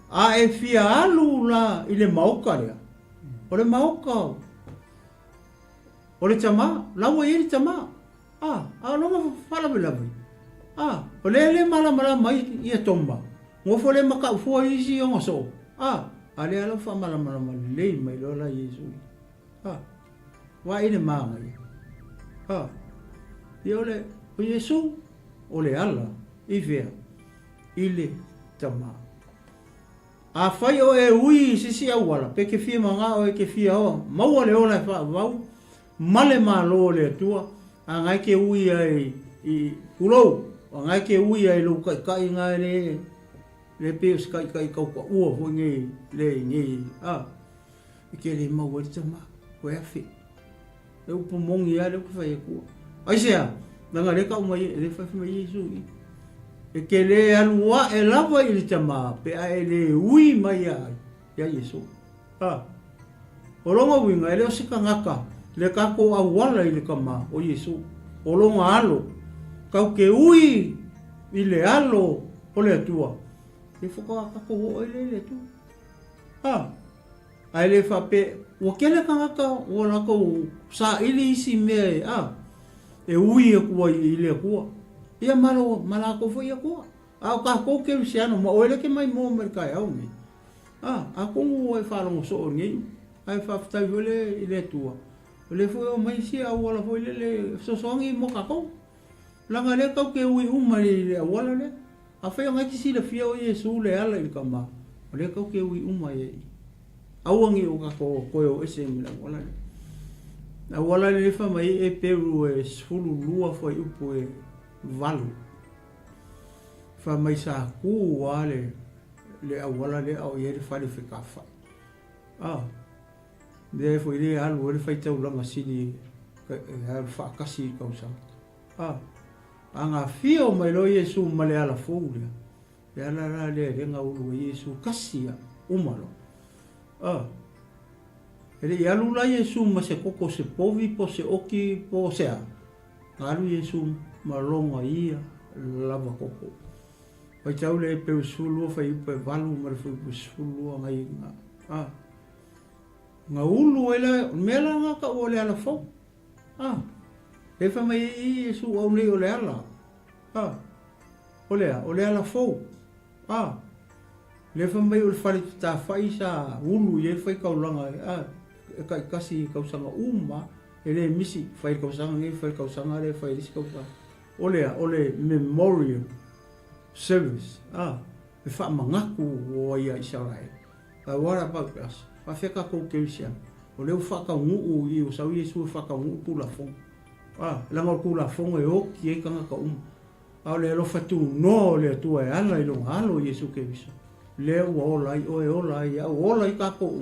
[SPEAKER 2] A e fia alu la i le mauka lea. O le mauka. O le tama. Laua i le tama. A longa whalawe lawe. O le malamala mai i a tomba. Ngofo le maka ufua isi o ngaso. A le ala wha malamala mai lei mai lola Yesu. Wa i le maanga i. I o Yesu. O le ala. I vea. I le tama. A whai o e ui sisi au wala. Pe ke fia manga o e ke fia o. Maua le ola e wha wau. Male maa lo le atua. A ngai ke ui ai i ulou. A ngai ke ui ai lo kai ngai le. Le peus kai kau kwa ua ho nge le nge. I ke le maua le tama. Ko e awhi. Le upo mongi a le upo whai e kua. Aisea. Nanga le kau mai le whai mai Yesu i. E ke le alua e lava i le tama, pe a e le ui mai a Yesu. O longa winga, e leo sika ngaka, le kako awala i le kama o Yesu. O longa alo, kau ke ui i le alo o le atua. E whaka kako ho i le atua. A e le whape, ua kele ka ngaka, ua lako sa ili isi mea e ui e kua i le kua. Ia malako foi a kua. Au ka ko ke siano ma ole ke mai mo merkai au me. A kongu e falo so ngi. Ai fa ftai vole ile tua. Le foi o mai si au wala foi le so songi mo ka ko. Langa le ka ke ui uma le wala le. A fe ngai si le fia o Yesu le ala il kama. Le ka ke ui uma ye. Au ngi o ka ko o ese mi la wala le. Na wala le fa mai e peru e sfulu lua foi upo e valu. Fa mai sa ku wale le awala le au ye fa le fikafa. De foi le alu le fai tau langa sini ha fa kasi kausa. Anga fio mai lo Yesu male ala foule. Le ala le nga ulu Yesu kasia umalo. Ele alu la Yesu ma se koko se povi po se oki po sea. Alu Yesu malonga ia lava koko. Pai tau le pe sulu fai pe valu mar fai pe sulu ngai nga ulu ela mela nga ka ole ala fo. E fa mai Yesu au nei ole ala. Ole ala fo. Le fa mai ul fai ta fai sa ulu ye fai ka ulanga kai kasi ka usanga uma ele misi fai ka usanga ngai fai ka usanga le fai ris ka usanga. Ole memorial service. E whamangaku o ia Israel. What about us? Whawheka kou Kirisian. O leo whakaungu i o sau Iesu e whakaungu kula fonga. Langa o kula fonga e oki e kanga ka Au le alofa tu no le tua e ala i longa alo Iesu Kirisian. Leo ola i o e ola i au ola i kako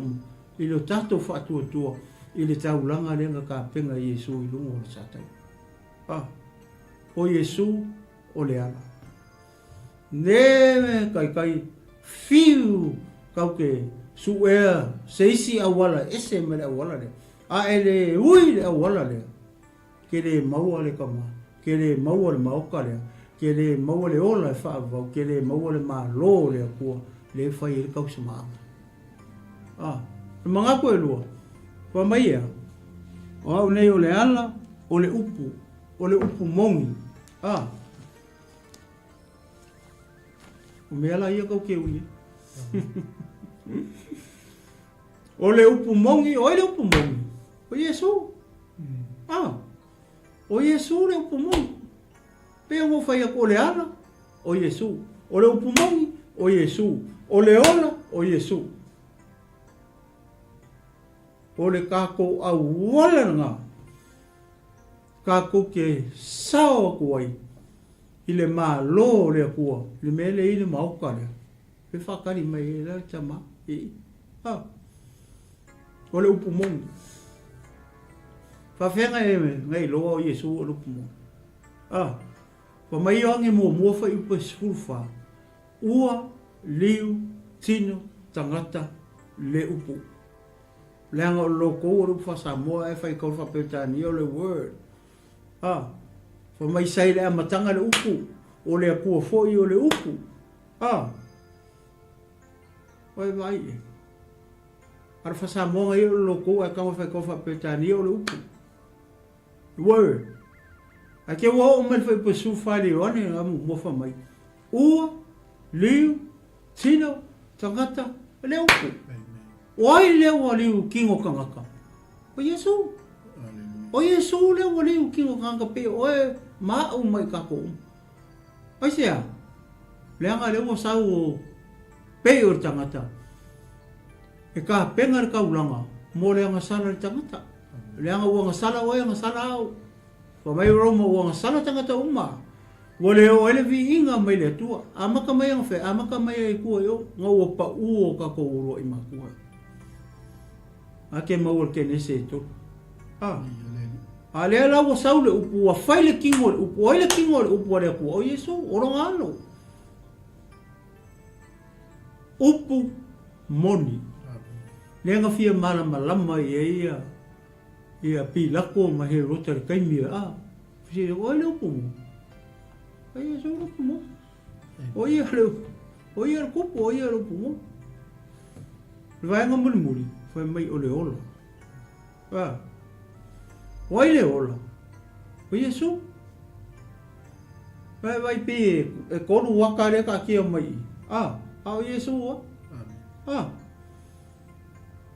[SPEAKER 2] I lo tato whaatua tua. I le taulanga lenga ka penga Iesu i lungo o satai. O Iesu o le ala. Neme kai fiu kauke su ea seisi awala ese me le awala le. Ele ui le awala le. Ke le maua le kama. Ke le maua le maoka le. Ke le maua le ola e whaavau. Ke le maua le maa lo le akua. Le whai e kausa maanga. Mga koe lua. Wa mai ea. O au nei o le ala. O le upu. O le upu mongi. O mea la ia kau ke ui. O le upu mongi. O le upu mongi. O Iesu. O Iesu le upu mongi. Pea mo whai ako o le ala. O Iesu. O le upu mongi. O Iesu. O le ola. O Iesu. O le kako au wala nga. Kako ke sao aku ai. I le maa lo le akua. Le mele I le maoka le. Pe whakari mai e la TAMΑ. O le upu mongi. Whawhenga e me. Ngai loa o Iesu o le upu mongi. Wa mai o ange mua whai upa sfulwha. Ua, liu, tino, tangata, le upu. Leanga o loko o rupu whasamoa e whai kaurwha petani o le word. Wa mai sai le amatanga le upu. O le akua foi o le upu. Wai vai e. Ara whasamoa i o loko e kawa whai kaurwha petani o le upu. Word. A ke wa o mai whai pasu whare wane amu mofa mai. Ua, liu, tino, tangata, le upu. Oi leo aliu kingo kangaka. O Iesu. O Iesu leo aliu kingo kangaka pe oe ma o mai kako. Ai sea. Leanga leo sau pe o tangata. E ka penga ka ulanga mo leanga sala tangata. Leanga uanga sala oe nga sala au. Wa mai roma uanga sala tangata uma. Wale o ele vi inga mai le tua. Amaka mai ang fe, amaka mai e kua yo nga ua pa uo kako uro I makua. Ake maua ke nese to. Ale ala wa saule upu wa faile kingo upu oile kingo upu ale ku o Iesu oronga alo. Upu moni. Lenga fia mala malama ia ia pilako ma he rota kai mia fisi oile upu mo. Ai Iesu upu mo. Oia kupu oia upu mo. Vai ngomul muri. Foi mai ole ola. Wai le ola. O Iesu. Vai pe e koru waka le ka kia mai. O Iesu o.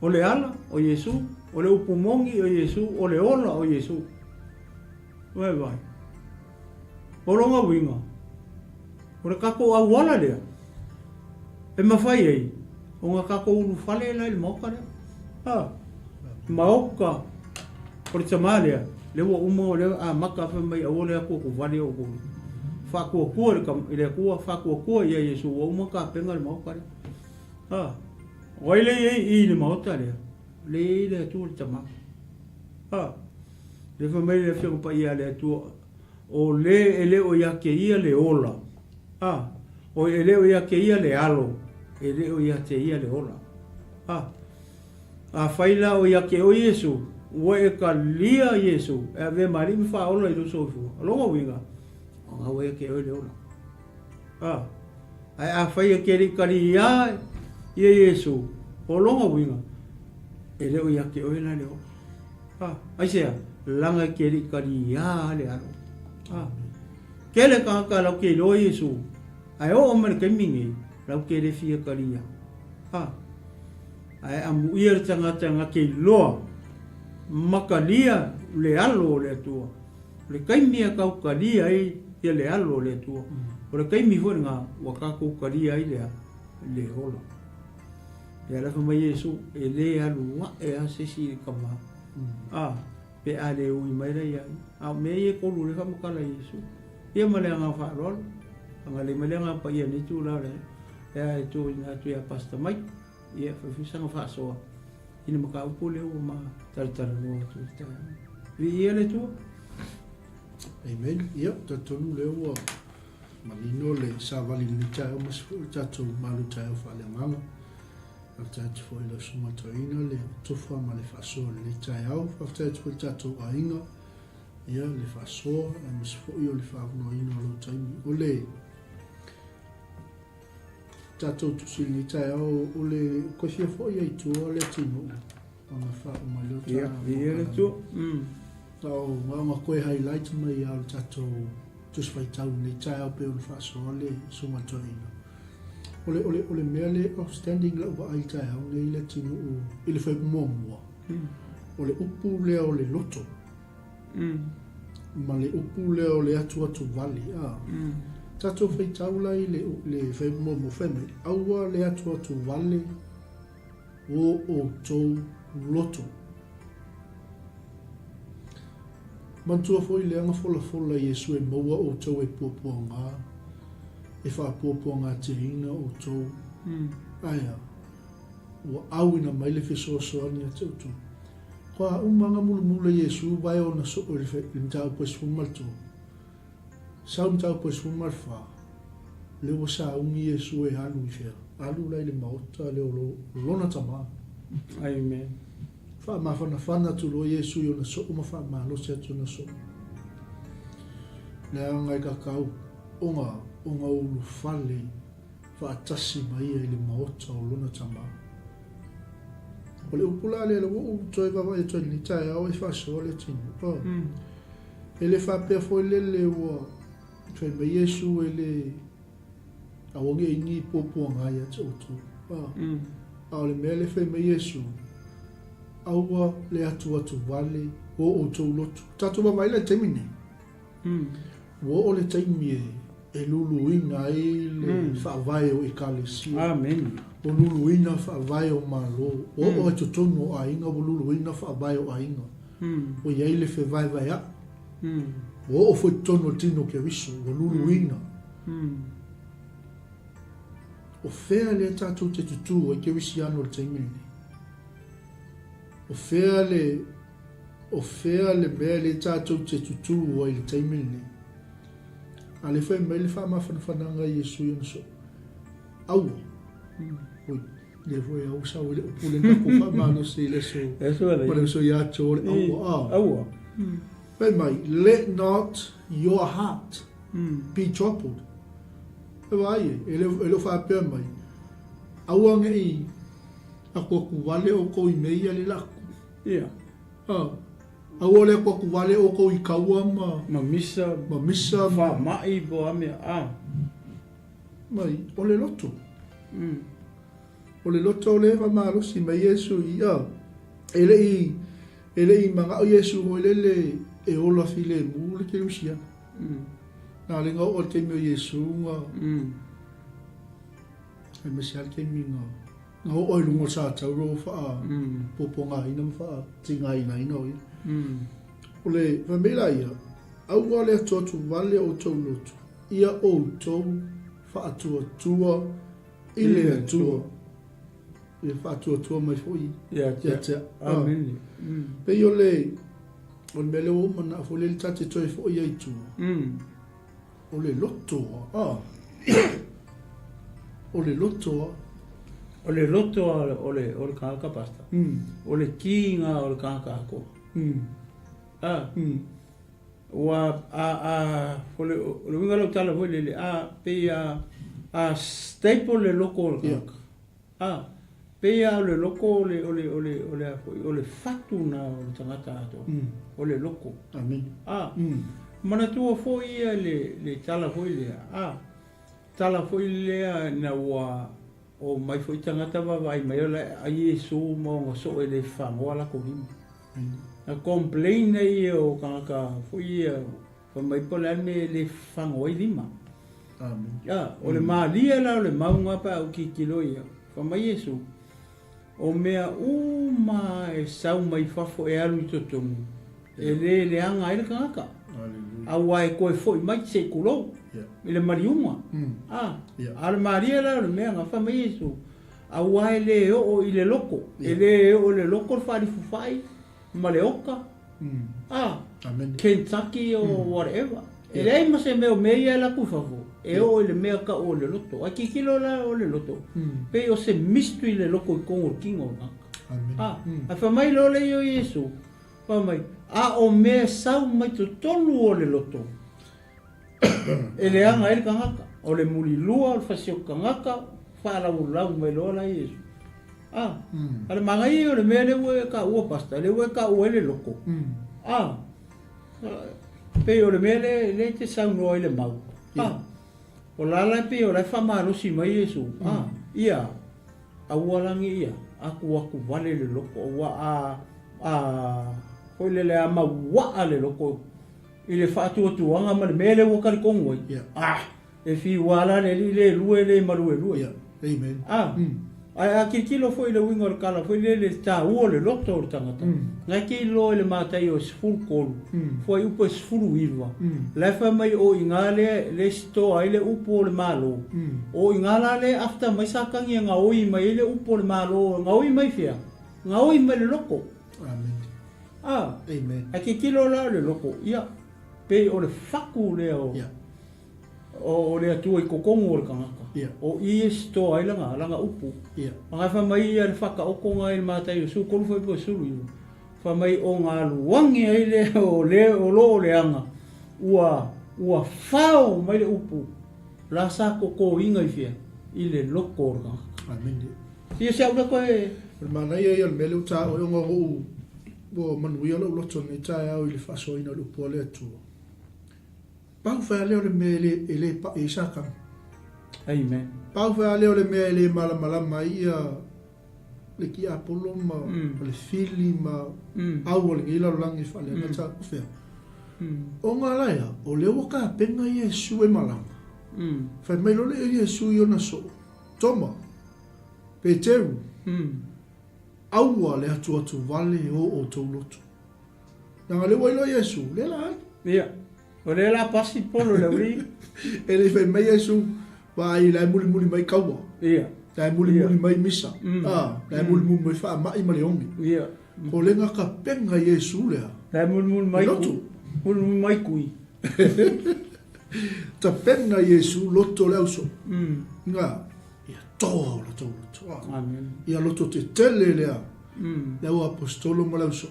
[SPEAKER 2] O le ala o Iesu. O le upumongi o Iesu. O le ola o Iesu. Vai. O longa winga. O le kako a wala lea. E mawhai ei. O ngā kako uru whale lai le moka lea. Maoka por TAMΑ le wa umo le a maka fa mai o le ko ko vale o ko fa ko le ko fa ko ia Iesu o mo ka penga le maoka oi le I le MAOTA le tu TAMΑ le fa mai le fa pa ia le tu o le o ia ke ia le ola o ele o ia ke ia le alo ele o ia te ia le ola a faila o ia ke o Iesu o e ka lia Iesu e ave mari mi fa ola I lo sofu longa winga o ia ke o le ola a faia ke ri karia ia Iesu o longa winga ele o ia ke o le ola ai sea langa ke ri karia le alo ke le ka lo ke lo Iesu ai o mer ke mingi lo ke le fia karia ai amu ia tanga ke loa makalia le alo le tua le kaimia kau kalia I le alo le tua O le kaimi fo ngā waka kōkari ai le holo. E ala fa mai Yesu e le alu wa e a sesi kama. Pe a le ui mai rei ai. A me e kolu le fa makala Yesu. Ia male ngā whaarol. Anga le male ngā pa ia ni tū la le. E a e tū ina tu ia pasta mai. Ia whawhisanga whaasoa. Ina maka upo leo ma taritara noa tu i tae. Vi ia le tū?
[SPEAKER 1] Amen. Ia, tatonu leo malino le savali ni tae o mas tato malu tae o whale nganga. A tato fo ila sumatoina le tufa ma le whasoa le tae au. Whaftato fo tato a inga. Ia le whasoa e mas fo i o le whaavno ina o lo taimi. O le tato tusi ni tae au o le kofia fo i aitu o le tino. Anga wha o mai lo tae.
[SPEAKER 2] Ia, vi ia le tū?
[SPEAKER 1] Tau ngā koe highlight mai au tato tus fai tau nei tae au pe o le whasoa le sumatoina. Ole mea le outstanding la ua ai tae au nei le tino o ile fai kumomua. Ole upu lea o le loto. Ma le upu lea o le atu vali. Tato fai tau lai le fai kumomua wheme. Aua le atu vali o tau loto. Mantua foi le anga fola Yesu e maua o tau e puapua ngā. E wha puapua ngā te ina o tau. Aia. Ua awina mai le whesoasoani a tau tau. Kua umanga mula Yesu vai o na so o le mtau pa sumalto. Sau mtau pa sumalfa. Le wa sa ungi Yesu e alu i whea. Alu lai le maota le o lona TAMΑ.
[SPEAKER 2] Amen.
[SPEAKER 1] Fa ma fana tu lo Yesu yo na so ma fa ma lo se tu na so. Na ngai ka kau onga ulu fale fa tasi mai e le maota o lona TAMΑ. O le upula le o toi va e toi ni tai o e fa so le tinu. Ele fa pe fo le o toi me Yesu ele a o nge ni popo nga ya tu. A le mele fe me Yesu. Aua le atu vale o tau lotu. Tatu ma mai le taimine. O le taimi e luluina e le whaavai o ekalesia.
[SPEAKER 2] Amen.
[SPEAKER 1] O luluina whaavai o malo. O tutono a inga o luluina whaavai o a inga. O iei le whewai vai a. O foi tono tino ke viso. O luluina. O whea le tatu te tutu o ke visi ano le taimine. O fea le mea le tātou te tutu o i le taimine. A le whai mai le wha whananga Yesu i so. Aua. Oi, le voi au sa o le upule na ko wha se le so. Mare so ia tō le aua.
[SPEAKER 2] Aua.
[SPEAKER 1] Whai mai, let not your heart be troubled. E wai e le wha pia mai. Aua ngai a kua kuwale o kou i meia le laku.
[SPEAKER 2] Ia.
[SPEAKER 1] A ole ko ku wale o ko I kaua ma
[SPEAKER 2] misa fa mai bo ame
[SPEAKER 1] mai ole loto. Ole loto le va malo si mai Yesu ia. Ele I manga o Yesu o le e ola file mu le ke usia. Na le ngo o te me Yesu nga. Ai mesial ke minga. Ngo oi lungo sa tau ro fa popo nga ina fa tinga ina ino ia. Ole famela ia au ole atu vale o tau lotu ia o tau fa atu ile atu ia fa atu mai foi
[SPEAKER 2] ia amen
[SPEAKER 1] pe yo le on mele o mana fo le tate toi foi ia tu ole loto ole loto ole
[SPEAKER 2] kaka pasta. Ole kinga ole kaka ko. Wa ole winga lo tala le pe a staple le local kaka. Pe le loco ole fatu na o tangata to. Ole loco.
[SPEAKER 1] Amen.
[SPEAKER 2] Mana tu fo ia le tala fo le tala fo le na wa o mai foi tangata vai mai la a Yesu mo so ele fa mo la ko him a complain nei o kaka foi fa mai pola me le fa ngoi lima
[SPEAKER 1] Amen.
[SPEAKER 2] O le malia la o le maunga pa au ki kilo ia. Whamai Yesu. O mea uma e sau mai fafo e alu i totongu. E le anga ele kangaka. Awa e koe foi mai se kulo. I le mariunga. A le maria la o le mea nga whamai Yesu. Awa e le o i le loko. E le o le loko le whari fufai. Ma le oka. Kentucky o whatever. E rei ma se meo mea la kufafo. E o le mea ka o le loto. A ki kilo la o le loto. Pe o se mistu i le loko i kongo kingo. A whamai lo le o Yesu. Whamai. A o mea sau mai to tonu o le loto. E le anga ele kangaka. O le muli lua o le fasio kangaka. Whala ulau mai lo la Yesu. Ale mangai o le mea le ue ka ua pasta. Le ue ka ua le loko. Pe o le mea le te sau noa i le mau. O lala pe o lai whamarosi mai Yesu. Ia. A ua langi ia. Aku vale le loko. Ua hoi le a mawaa le loko. I le whaatuatuanga ma le mea le ua karikongo i. E fi wala le lue le marue lue.
[SPEAKER 1] Amen.
[SPEAKER 2] A kilo foi le wingo le kala foi le ta o le loto o tangata. Nga kilo le matai o sful kolu. Foi upo sfulu iwa. Le fa mai o ingale le sto ai le upo le malo. O ingala le after mai sakangi nga oi mai le upo le malo nga oi mai fia. Nga oi mai le loko.
[SPEAKER 1] Amen. Amen.
[SPEAKER 2] A kilo la le loko. Ia. Pe o le faku le o. O le atu i kokongo o le kangaka. O i sto ai langa upu. Nga whamai le whaka oko ngai le mātai o su kolu whai po suru iwa. Whamai o ngā luangi ai le o lo le anga. Ua whao mai le upu. La sa koko inga i fia. I le loko o le kangaka.
[SPEAKER 1] Amen.
[SPEAKER 2] Ia se au la koe.
[SPEAKER 1] Manai ai al mele uta o yonga o manuia lo loto ne tae au i le whasoina lupo le atua. Pau whai leo le mele e le pa e saka.
[SPEAKER 2] Amen.
[SPEAKER 1] Pau whai leo le mele le malama ia le ki apolo ma le fili ma au le ngila langi whale na ta kufea. O ngā laia, o leo ka penga Yesu e malama. Whai mai lo le Yesu i ona so. Toma. Peteru. Aua le atu vale o tau loto. Nanga le wailo Yesu, le la.
[SPEAKER 2] Ia. O le la pasi polo le uri.
[SPEAKER 1] E le whai mai Yesu, vai lai muli mai kaua.
[SPEAKER 2] Ia.
[SPEAKER 1] Lai muli mai misa. Lai muli mai wha mai ma le ongi.
[SPEAKER 2] Ia.
[SPEAKER 1] Ko le ngaka penga Yesu lea.
[SPEAKER 2] Lai muli mai loto. Muli mai kui.
[SPEAKER 1] Ta penga Yesu loto leo so. Nga, ia toa o la tau loto.
[SPEAKER 2] Amen.
[SPEAKER 1] Ia loto te tele lea. Leo apostolo ma leo so.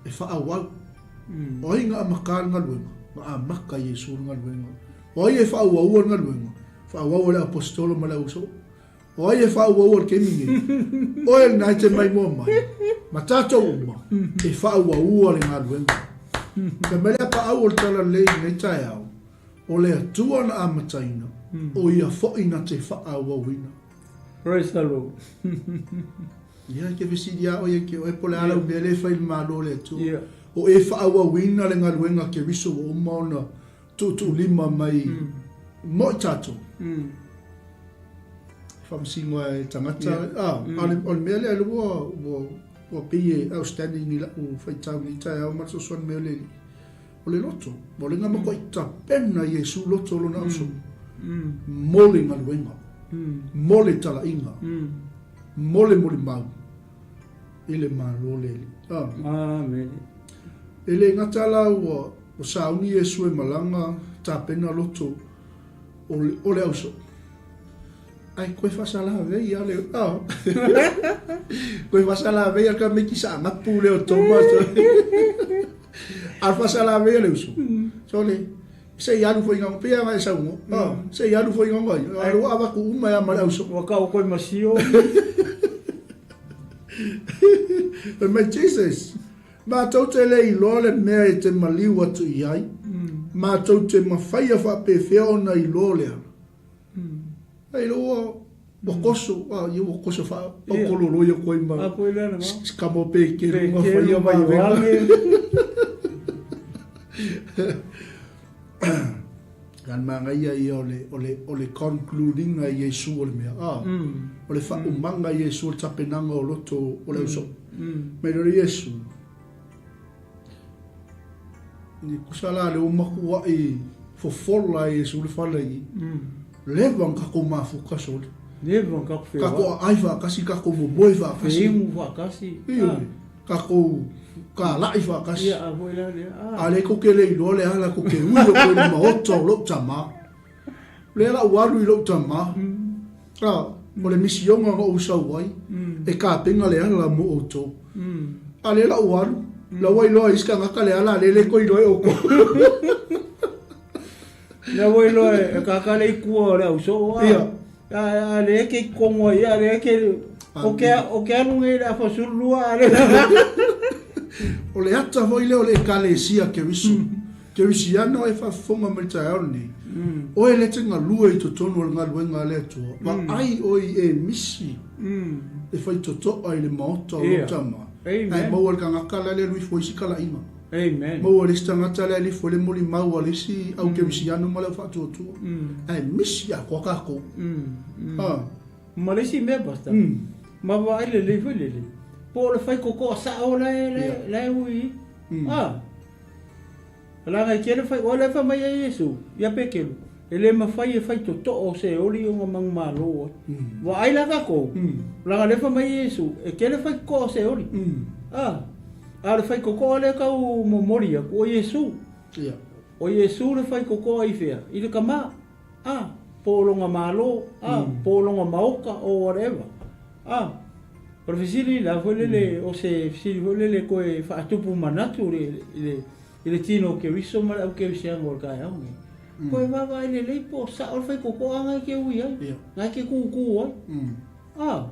[SPEAKER 1] E wha awal. O inga amakar nga luenga. Ma amaka Yesu nga luenga. O ie wha awawar nga luenga. Wha awawar le apostolo ma leo so. O ie wha awawar ke mingi. O e nai te mai mua mai. Ma tato uma. E wha awawar le nga luenga. Ka mele pa awal tala lei nei tae au. O le atua na amataina. O ia foina te wha awawina.
[SPEAKER 2] Praise the Lord.
[SPEAKER 1] Ia ke visidia o ia ke o e pole ala ubele whai malo le atua. O e whaawawina le ngā ruenga ke riso o maona tutu lima mai mo i tato. Whamasingoa e tangata. O le mea le alua o pie outstanding ni la o whaitau ni tae au matso swan mea le. O le loto. O le ngā mako i ta pena Yesu loto lo na uso. Mole ngā ruenga. Mole tala inga. Mole mau. Ile maa lo le.
[SPEAKER 2] Amen.
[SPEAKER 1] Ele ngata la o sauni Yesu e malanga ta pena loto o le auso. Ai koe whasala vei a leo. Koe whasala vei a ka me ki sa ngapu leo Thomas. Al whasala vei a leo so. So le, se iaru foi ngang pia mai sa ungo. Se iaru foi ngang ai. Aru awa ku uma ya mala auso.
[SPEAKER 2] Waka o koe masio.
[SPEAKER 1] But my Jesus. Ma tau te le i loa le mea e te maliu atu i ai. Ma tau te mawhaia wha pe whea na i loa le ana. Hei loa, wakoso, ia wakoso wha, au koloro ia koe ma.
[SPEAKER 2] Apo i lana ma.
[SPEAKER 1] Skamo pe ke runga whaia mai venga. Gan manga ia ole concluding a Yesu ole mea. Ole whaumanga Yesu ole tapenanga o loto ole uso. Me rore Yesu. Ni kusala le umaku wa i fofola Yesu le whalai. Levang kako mafuka sole.
[SPEAKER 2] Levang kako whewa.
[SPEAKER 1] Kako aiva kasi kako momoe whakasi.
[SPEAKER 2] Wheingu whakasi.
[SPEAKER 1] Kako ka lai whakasi.
[SPEAKER 2] Ia a hoila lea.
[SPEAKER 1] Ale ko ke le ilo le ala ko ke ui o koe ni maota o lo tama. Le ala uaru i lo tama. Mo le misionga o usau wai. E ka penga le ala mo o to. Ale ala uaru. La wai loa iska ngaka le ala le ko i loe o ko.
[SPEAKER 2] La wai loa e kaka le ikua le au so.
[SPEAKER 1] Ia.
[SPEAKER 2] Ale ke kongo ia le ke o ke anu ngai la fasulua ale.
[SPEAKER 1] O le ata hoi leo le kalesia ke wisu. Ke wisi ana e whafonga me tai aone. O e le tenga lua i to tonu o ngā luenga le atua. Ma ai oi e misi. E whai to toa i le maota o lo tama. Ai maua le kangakala le lui fo isi kala ima.
[SPEAKER 2] Amen.
[SPEAKER 1] Maua le stangata le li fo le moli maua le si au ke wisi ana ma le whatu atua. Ai misi a kwa kako.
[SPEAKER 2] Ma le si mea basta. Ma wa ai le fo le. Po le fai koko sa o le ui. La ngai kere fai o le fa mai Yesu. Ya pekelu. Ele ma fai e fai to o se oli o mang malo. Wa ai la ko. La ngai le fa mai Yesu. E kere fai ko se oli. A le fai koko le ka o momoria o Yesu. O Yesu le fai koko ai fea. I le kama. Polonga malo. Polonga maoka o whatever. Pero fisili la folele o se fisili folele ko e fa tupu manatu le tino ke wiso ma o ke sia ngol ka ya ngi. Ko e va ile le po sa o fa ko anga ke ui ai. Nga ke ku ai.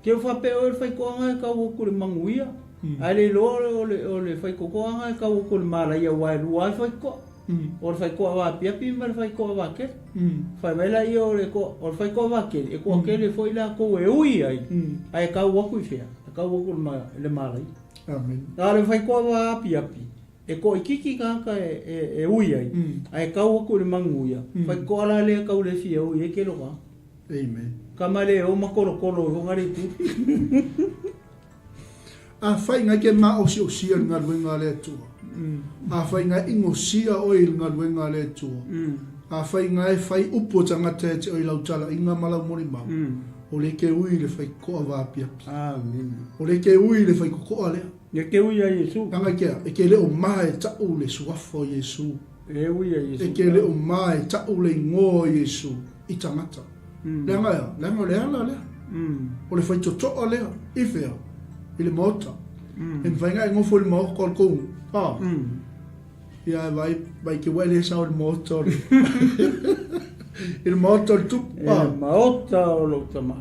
[SPEAKER 2] Ke fa pe o fa ko anga ka o ku le manguia. Ale lo le fa ko anga ka o ku le mala ia wa lu fa ko. O fa ko va pia ma fa ko va ke. Fa mela io le ko o fa ko va ke e ko ke le foi la ko e ui ai. Ai ka wa ku fia. Ka wa ku le mala.
[SPEAKER 1] Amen.
[SPEAKER 2] Dale fai ko va pia. E ko ikiki ka e ui ai. Ai ka wa ku le manguia. Fai ko la le ka le fia ui e ke lo ka.
[SPEAKER 1] Amen.
[SPEAKER 2] Kamale o makoro o ngari tu.
[SPEAKER 1] A fai nga ke ma o si nga luenga le tua. A fai nga ingo sia o il nga luenga le tua. A fai nga e fai upo tanga te o i lautala inga mala mori mau. O le ke ui le fai koa va pia.
[SPEAKER 2] Amen.
[SPEAKER 1] O le ke ui le fai koa lea.
[SPEAKER 2] Le ke ui a Yesu.
[SPEAKER 1] Kanga kia, e ke le o mai tau le suafo Yesu.
[SPEAKER 2] E ui a Yesu.
[SPEAKER 1] E ke le o mai tau le ngō Yesu i tangata. Leanga ea, leanga lea. O le fai totoa lea, i fea, i le maota. E mwhainga e ngofo le maota kol kou. Ia vai ke wele sa o le maota le. Il maota le tupu.
[SPEAKER 2] Maota o lo TAMΑ.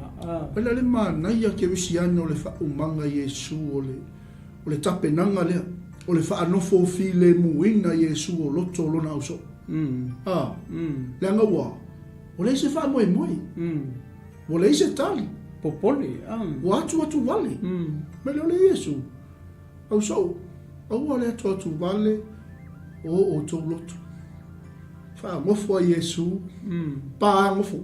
[SPEAKER 1] Pela le manaia ke wisi ana o le whaumanga Yesu o le tapenanga lea. O le whaanofo fi le muinga Yesu o loto lona auso. Leanga ua. O le se wha moe. O le se tali.
[SPEAKER 2] Popoli.
[SPEAKER 1] O atu wale. Mele o le Yesu. Auso. Au le atu wale. O to loto. Wha ngofo a Yesu. Pa ngofo.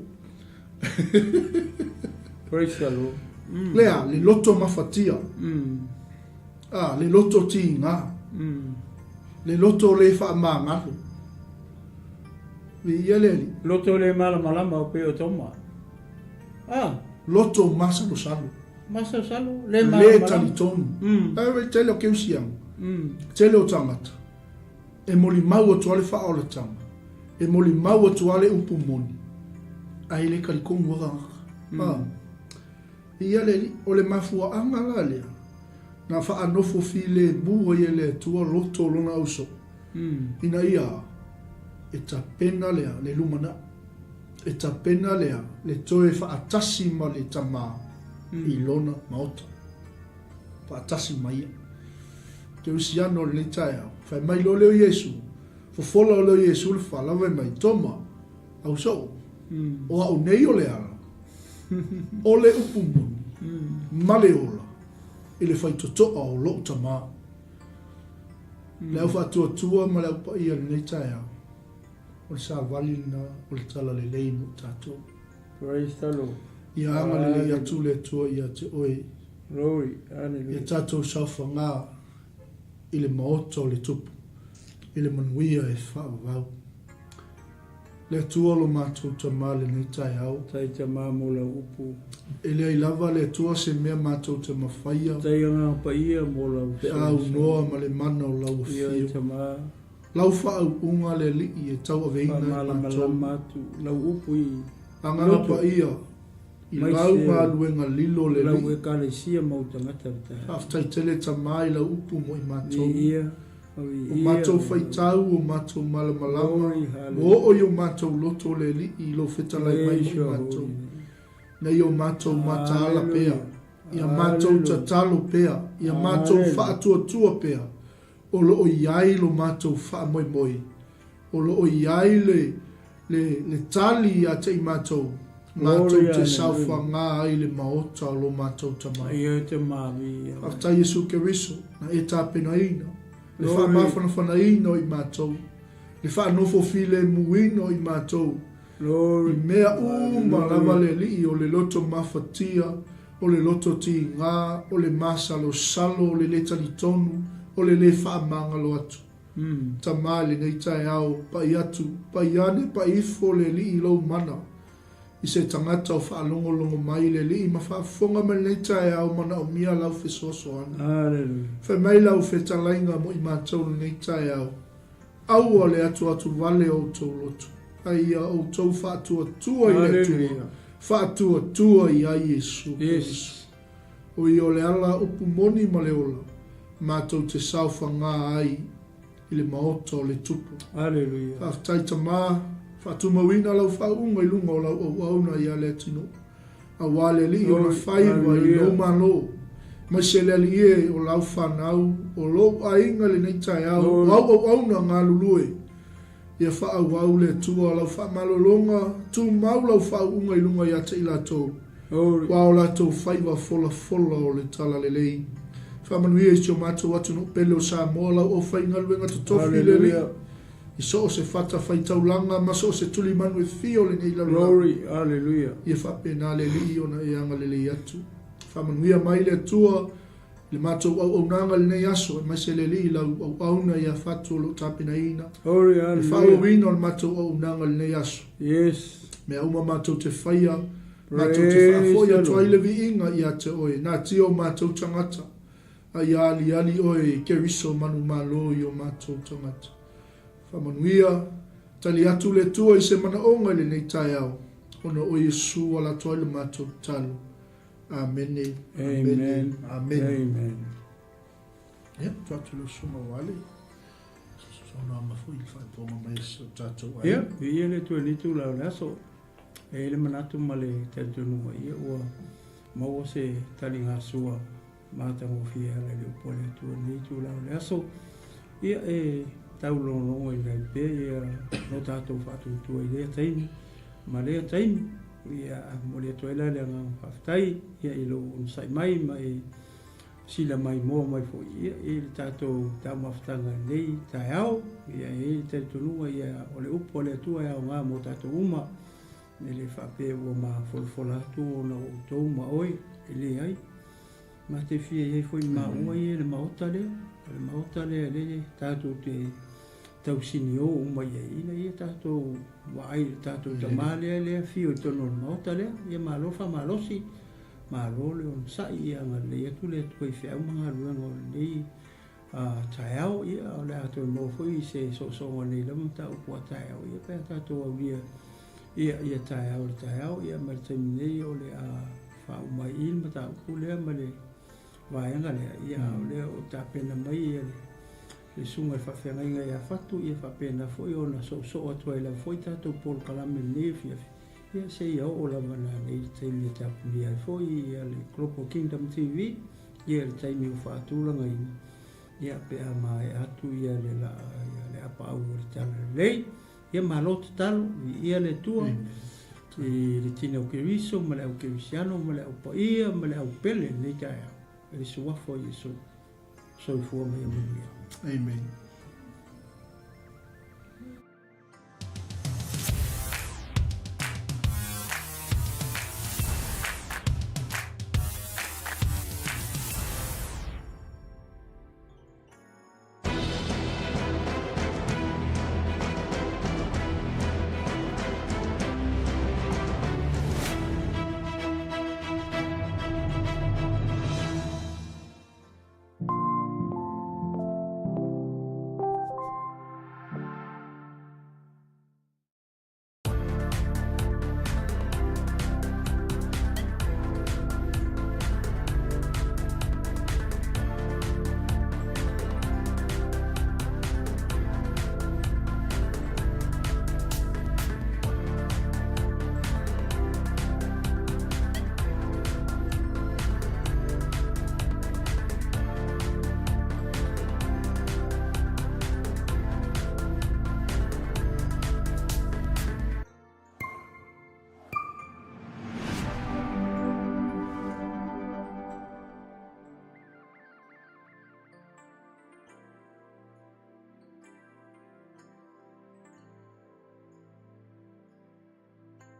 [SPEAKER 2] Praise the Lord.
[SPEAKER 1] Lea, le loto mafatia. Le loto tinga. Le loto le wha maangalo. Vieleli.
[SPEAKER 2] Loto le malama o pe o toma.
[SPEAKER 1] Loto masalo salo.
[SPEAKER 2] Masalo salo.
[SPEAKER 1] Le talitonu. Tele o keusiang. Tele o tangata. E moli mau o tuale wha o le tanga. E moli mau o tuale upu moni. Ai le kalikongu waka. Vieleli, o le mafua anga la lea. Na wha anofo fi le bua i le tua loto lona auso. Ina ia, e ta pena lea le lumana. E ta pena lea le toe wha atasi ma le TAMΑ i lona maota. Wha atasi ma ia. Ke usi ano le taia. Whai mai lo leo Yesu. Fofola o leo Yesu le wha lawe mai toma. Auso. O au nei o le ala. O le upumuni. Male ola. Ile FAITOTOA o lo TAMΑ. Leo fa tua ma leo pa ia nei taia. o le savali na o le tala lelei mo tatou.
[SPEAKER 2] Praise the Lord.
[SPEAKER 1] Ia anga lelei atu le atua ia te oe.
[SPEAKER 2] Glory.
[SPEAKER 1] Ia
[SPEAKER 2] Hallelujah.
[SPEAKER 1] tatou sauwhanga i le maota o le tupu. I le manuia e whaavau. Le atua lo mātou tamā le nei tai au.
[SPEAKER 2] Tai tamā mo la upu.
[SPEAKER 1] E le ai lava le atua se mea mātou te mawhaia.
[SPEAKER 2] Tai anga pa ia mo la upu.
[SPEAKER 1] Pe au noa ma le mana o lau
[SPEAKER 2] Ia
[SPEAKER 1] fio.
[SPEAKER 2] tamā.
[SPEAKER 1] Lau whaau unga le li e tau aveina i
[SPEAKER 2] Pamala
[SPEAKER 1] mātou.
[SPEAKER 2] matu. La upu i.
[SPEAKER 1] Anganga pa ia. I
[SPEAKER 2] Mai
[SPEAKER 1] lau
[SPEAKER 2] se-
[SPEAKER 1] ngā luenga lilo le
[SPEAKER 2] La
[SPEAKER 1] li.
[SPEAKER 2] ue kale sia mau tangata.
[SPEAKER 1] Aftai tele tamai la upu mo i mātou.
[SPEAKER 2] Ia.
[SPEAKER 1] O mātou whaitau, o mātou malamalama.
[SPEAKER 2] Glory.
[SPEAKER 1] O
[SPEAKER 2] Hallelujah.
[SPEAKER 1] o i o mātou loto le li i lo whetalai mai mo i mātou. Nei o mātou mataala pea. Ia mātou tatalo pea. Ia mātou whaatua pea. O lo o iai lo mātou wha moi moi. O lo o iai le tali a te i mātou. Mātou te sauwha ngā ai le maota o lo mātou tamai.
[SPEAKER 2] Ia te mavi.
[SPEAKER 1] Afta Yesu Keriso, na e tāpena ina. Le wha mawhana ina i mātou. Le wha nofo file muino i mātou. I
[SPEAKER 2] Glory.
[SPEAKER 1] mea uma lava le li o le loto mawhatia, o le loto ti ngā, o le masalo salo, o le le tani tonu, o le le wha mangalo atu. Tamale nei tai au, pa i atu, pa i ane, pa ifo le li i lo mana. I se tangata o wha longo mai le li, ma wha fonga me nei tai au mana o mia lau fesoso ana.
[SPEAKER 2] Hallelujah.
[SPEAKER 1] Wha mai lau whetalainga mo i mātou nei tai au. Au o le atu vale o tau loto. Ai o tau whaatua tua i le tua.
[SPEAKER 2] Hallelujah.
[SPEAKER 1] Whaatua tua i a Yesu.
[SPEAKER 2] Yes.
[SPEAKER 1] O i o le ala upu moni ma le ola. Mātou te sauwha ngā ai i le maota o le tupu.
[SPEAKER 2] Hallelujah.
[SPEAKER 1] Whaftai tamā, whaatumawina lau whaunga i lunga o lau o auna i a Leatinuu. A wale li o na whaiwa i lo malo. Mai se le li e o lau whanau, o lo a inga le nei tai au, o auna ngā lulue. Ia whaau au le tua lau whaamalolonga, tu mau lau whaunga i lunga i a te ilatou.
[SPEAKER 2] Glory.
[SPEAKER 1] Wa o latou whaiwa fola o le tala le lei. Whamanuia i tio mātou atu no pele o Samoa lau o whaingaluenga to tofi le li.
[SPEAKER 2] Hallelujah.
[SPEAKER 1] I so o se whata whaitaulanga, ma so o se tuli manu e fio le nei lau.
[SPEAKER 2] Glory. Hallelujah.
[SPEAKER 1] Ia whapena le li o na e anga le lei atu. Whamanuia mai le tua, le mātou au nanga le nei aso, e mai se le li lau au na ia whatu o lo tāpena ina.
[SPEAKER 2] Glory.
[SPEAKER 1] Le
[SPEAKER 2] Hallelujah.
[SPEAKER 1] whaowina o le mātou au nanga le nei aso.
[SPEAKER 2] Yes.
[SPEAKER 1] Mea uma mātou te whaia, mātou te
[SPEAKER 2] Praise
[SPEAKER 1] whaafoia
[SPEAKER 2] the
[SPEAKER 1] tuai
[SPEAKER 2] Lord.
[SPEAKER 1] le vi inga i a te oe. Nā tio mātou tangata. Ai ali oe keriso manu malo i o mātou tangata. Whamanuia, tali atu le tua i se mana onga le nei tai au. Ona o Yesu ala tuai le mātou talo. Amen.
[SPEAKER 2] Amen.
[SPEAKER 1] Amen.
[SPEAKER 2] Amen.
[SPEAKER 1] Ia, tuatu le suma wale. Sona mafu i whaiponga mai so tātou ai.
[SPEAKER 2] Ia, ia le tu ni tu la laso. E le manatu male tentunu ia o mau se talinga sua. Mata mo fia le pole tu ni tu la laso. Ia e tau lo i le pe ia no tato fatu tu ile taimi. Ma le taimi ia mo le to ile le ngaftai ia ilo sai mai sila mai mo mai fo ia e tato tamaftanga nei taiao ia e te tunua ia o le upo le tua ia ngā mo tato uma ne le whape o ma folfola tu o na o tau ma oi e le ai ma te fia ia foi ma ua ia le maota le tato te tau sini o uma ia ina ia tato wa ai tato tamale le fio tono maota le ia malofa malosi malo le on sa ia ma le tu le tu fe uma lu no le taiao ia o le ato mo foi se so nei le mta o kwa taiao ia pe tato o ia taiao ia ma te nei o le fa uma in mata ku le ma le vai nga le ia o le o tapena mai ia le sunga fa fenga ia fatu ia fa pena foi ona so o toi la foi tato por kalame le fia ia se ia o la mana nei te le tapu ia foi ia le Global Kingdom TV ia le taimi o whaatulanga ia pe a mai atu ia le apa au le tala lei ia malot talo ia le tua i le tine o keriso ma le au kerisiano ma le au paia ma le au pele nei taia e suafo i so i fua mai amuia.
[SPEAKER 1] Amen.